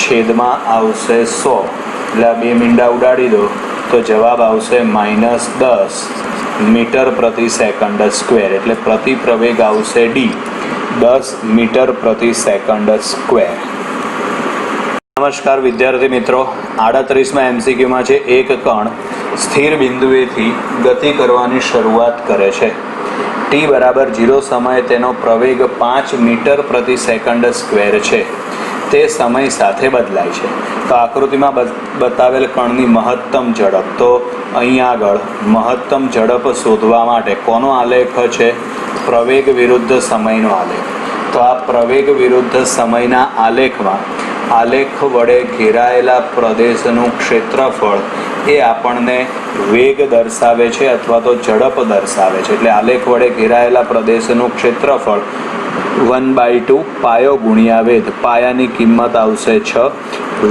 છેદમાં આવશે 100 એટલે આ બે મીંડા ઉડાડી દો તો જવાબ આવશે -10 મીટર પ્રતિ સેકન્ડ સ્ક્વેર એટલે પ્રતિ પ્રવેગ આવશે ડી 10 મીટર પ્રતિ સેકન્ડ સ્ક્વેર. નમસ્કાર વિદ્યાર્થી મિત્રો, 38માં MCQમાં છે એક કણ સ્થિર બિંદુએથી ગતિ કરવાની શરૂઆત કરે છે. t બરાબર 0 સમયે તેનો પ્રવેગ 5 મીટર પ્રતિ સેકન્ડ સ્ક્વેર છે. તે સમય સાથે બદલાય છે. તો આકૃતિમાં બતાવેલ કણની મહત્તમ ઝડપ, તો અહીં આગળ મહત્તમ ઝડપ શોધવા માટે કોનો આલેખ છે? પ્રવેગ વિરુદ્ધ સમયનો આલેખ. તો આ પ્રવેગ વિરુદ્ધ સમયના આલેખમાં આલેખ વડે ઘેરાયેલા પ્રદેશનું ક્ષેત્રફળ એ આપણને વેગ દર્શાવે છે અથવા તો ઝડપ દર્શાવે છે. એટલે આલેખ વડે ઘેરાયેલા પ્રદેશનું ક્ષેત્રફળ 1/2 પાયો ગુણ્યા વેધ. પાયાની કિંમત આવશે 6,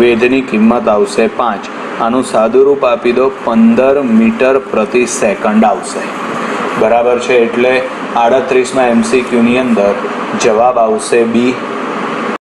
વેધની કિંમત આવશે 5. આનું સાદુરૂપ આપી દો 15 મીટર પ્રતિ સેકન્ડ આવશે. બરાબર છે. એટલે 38માં MCQની અંદર જવાબ આવશે બી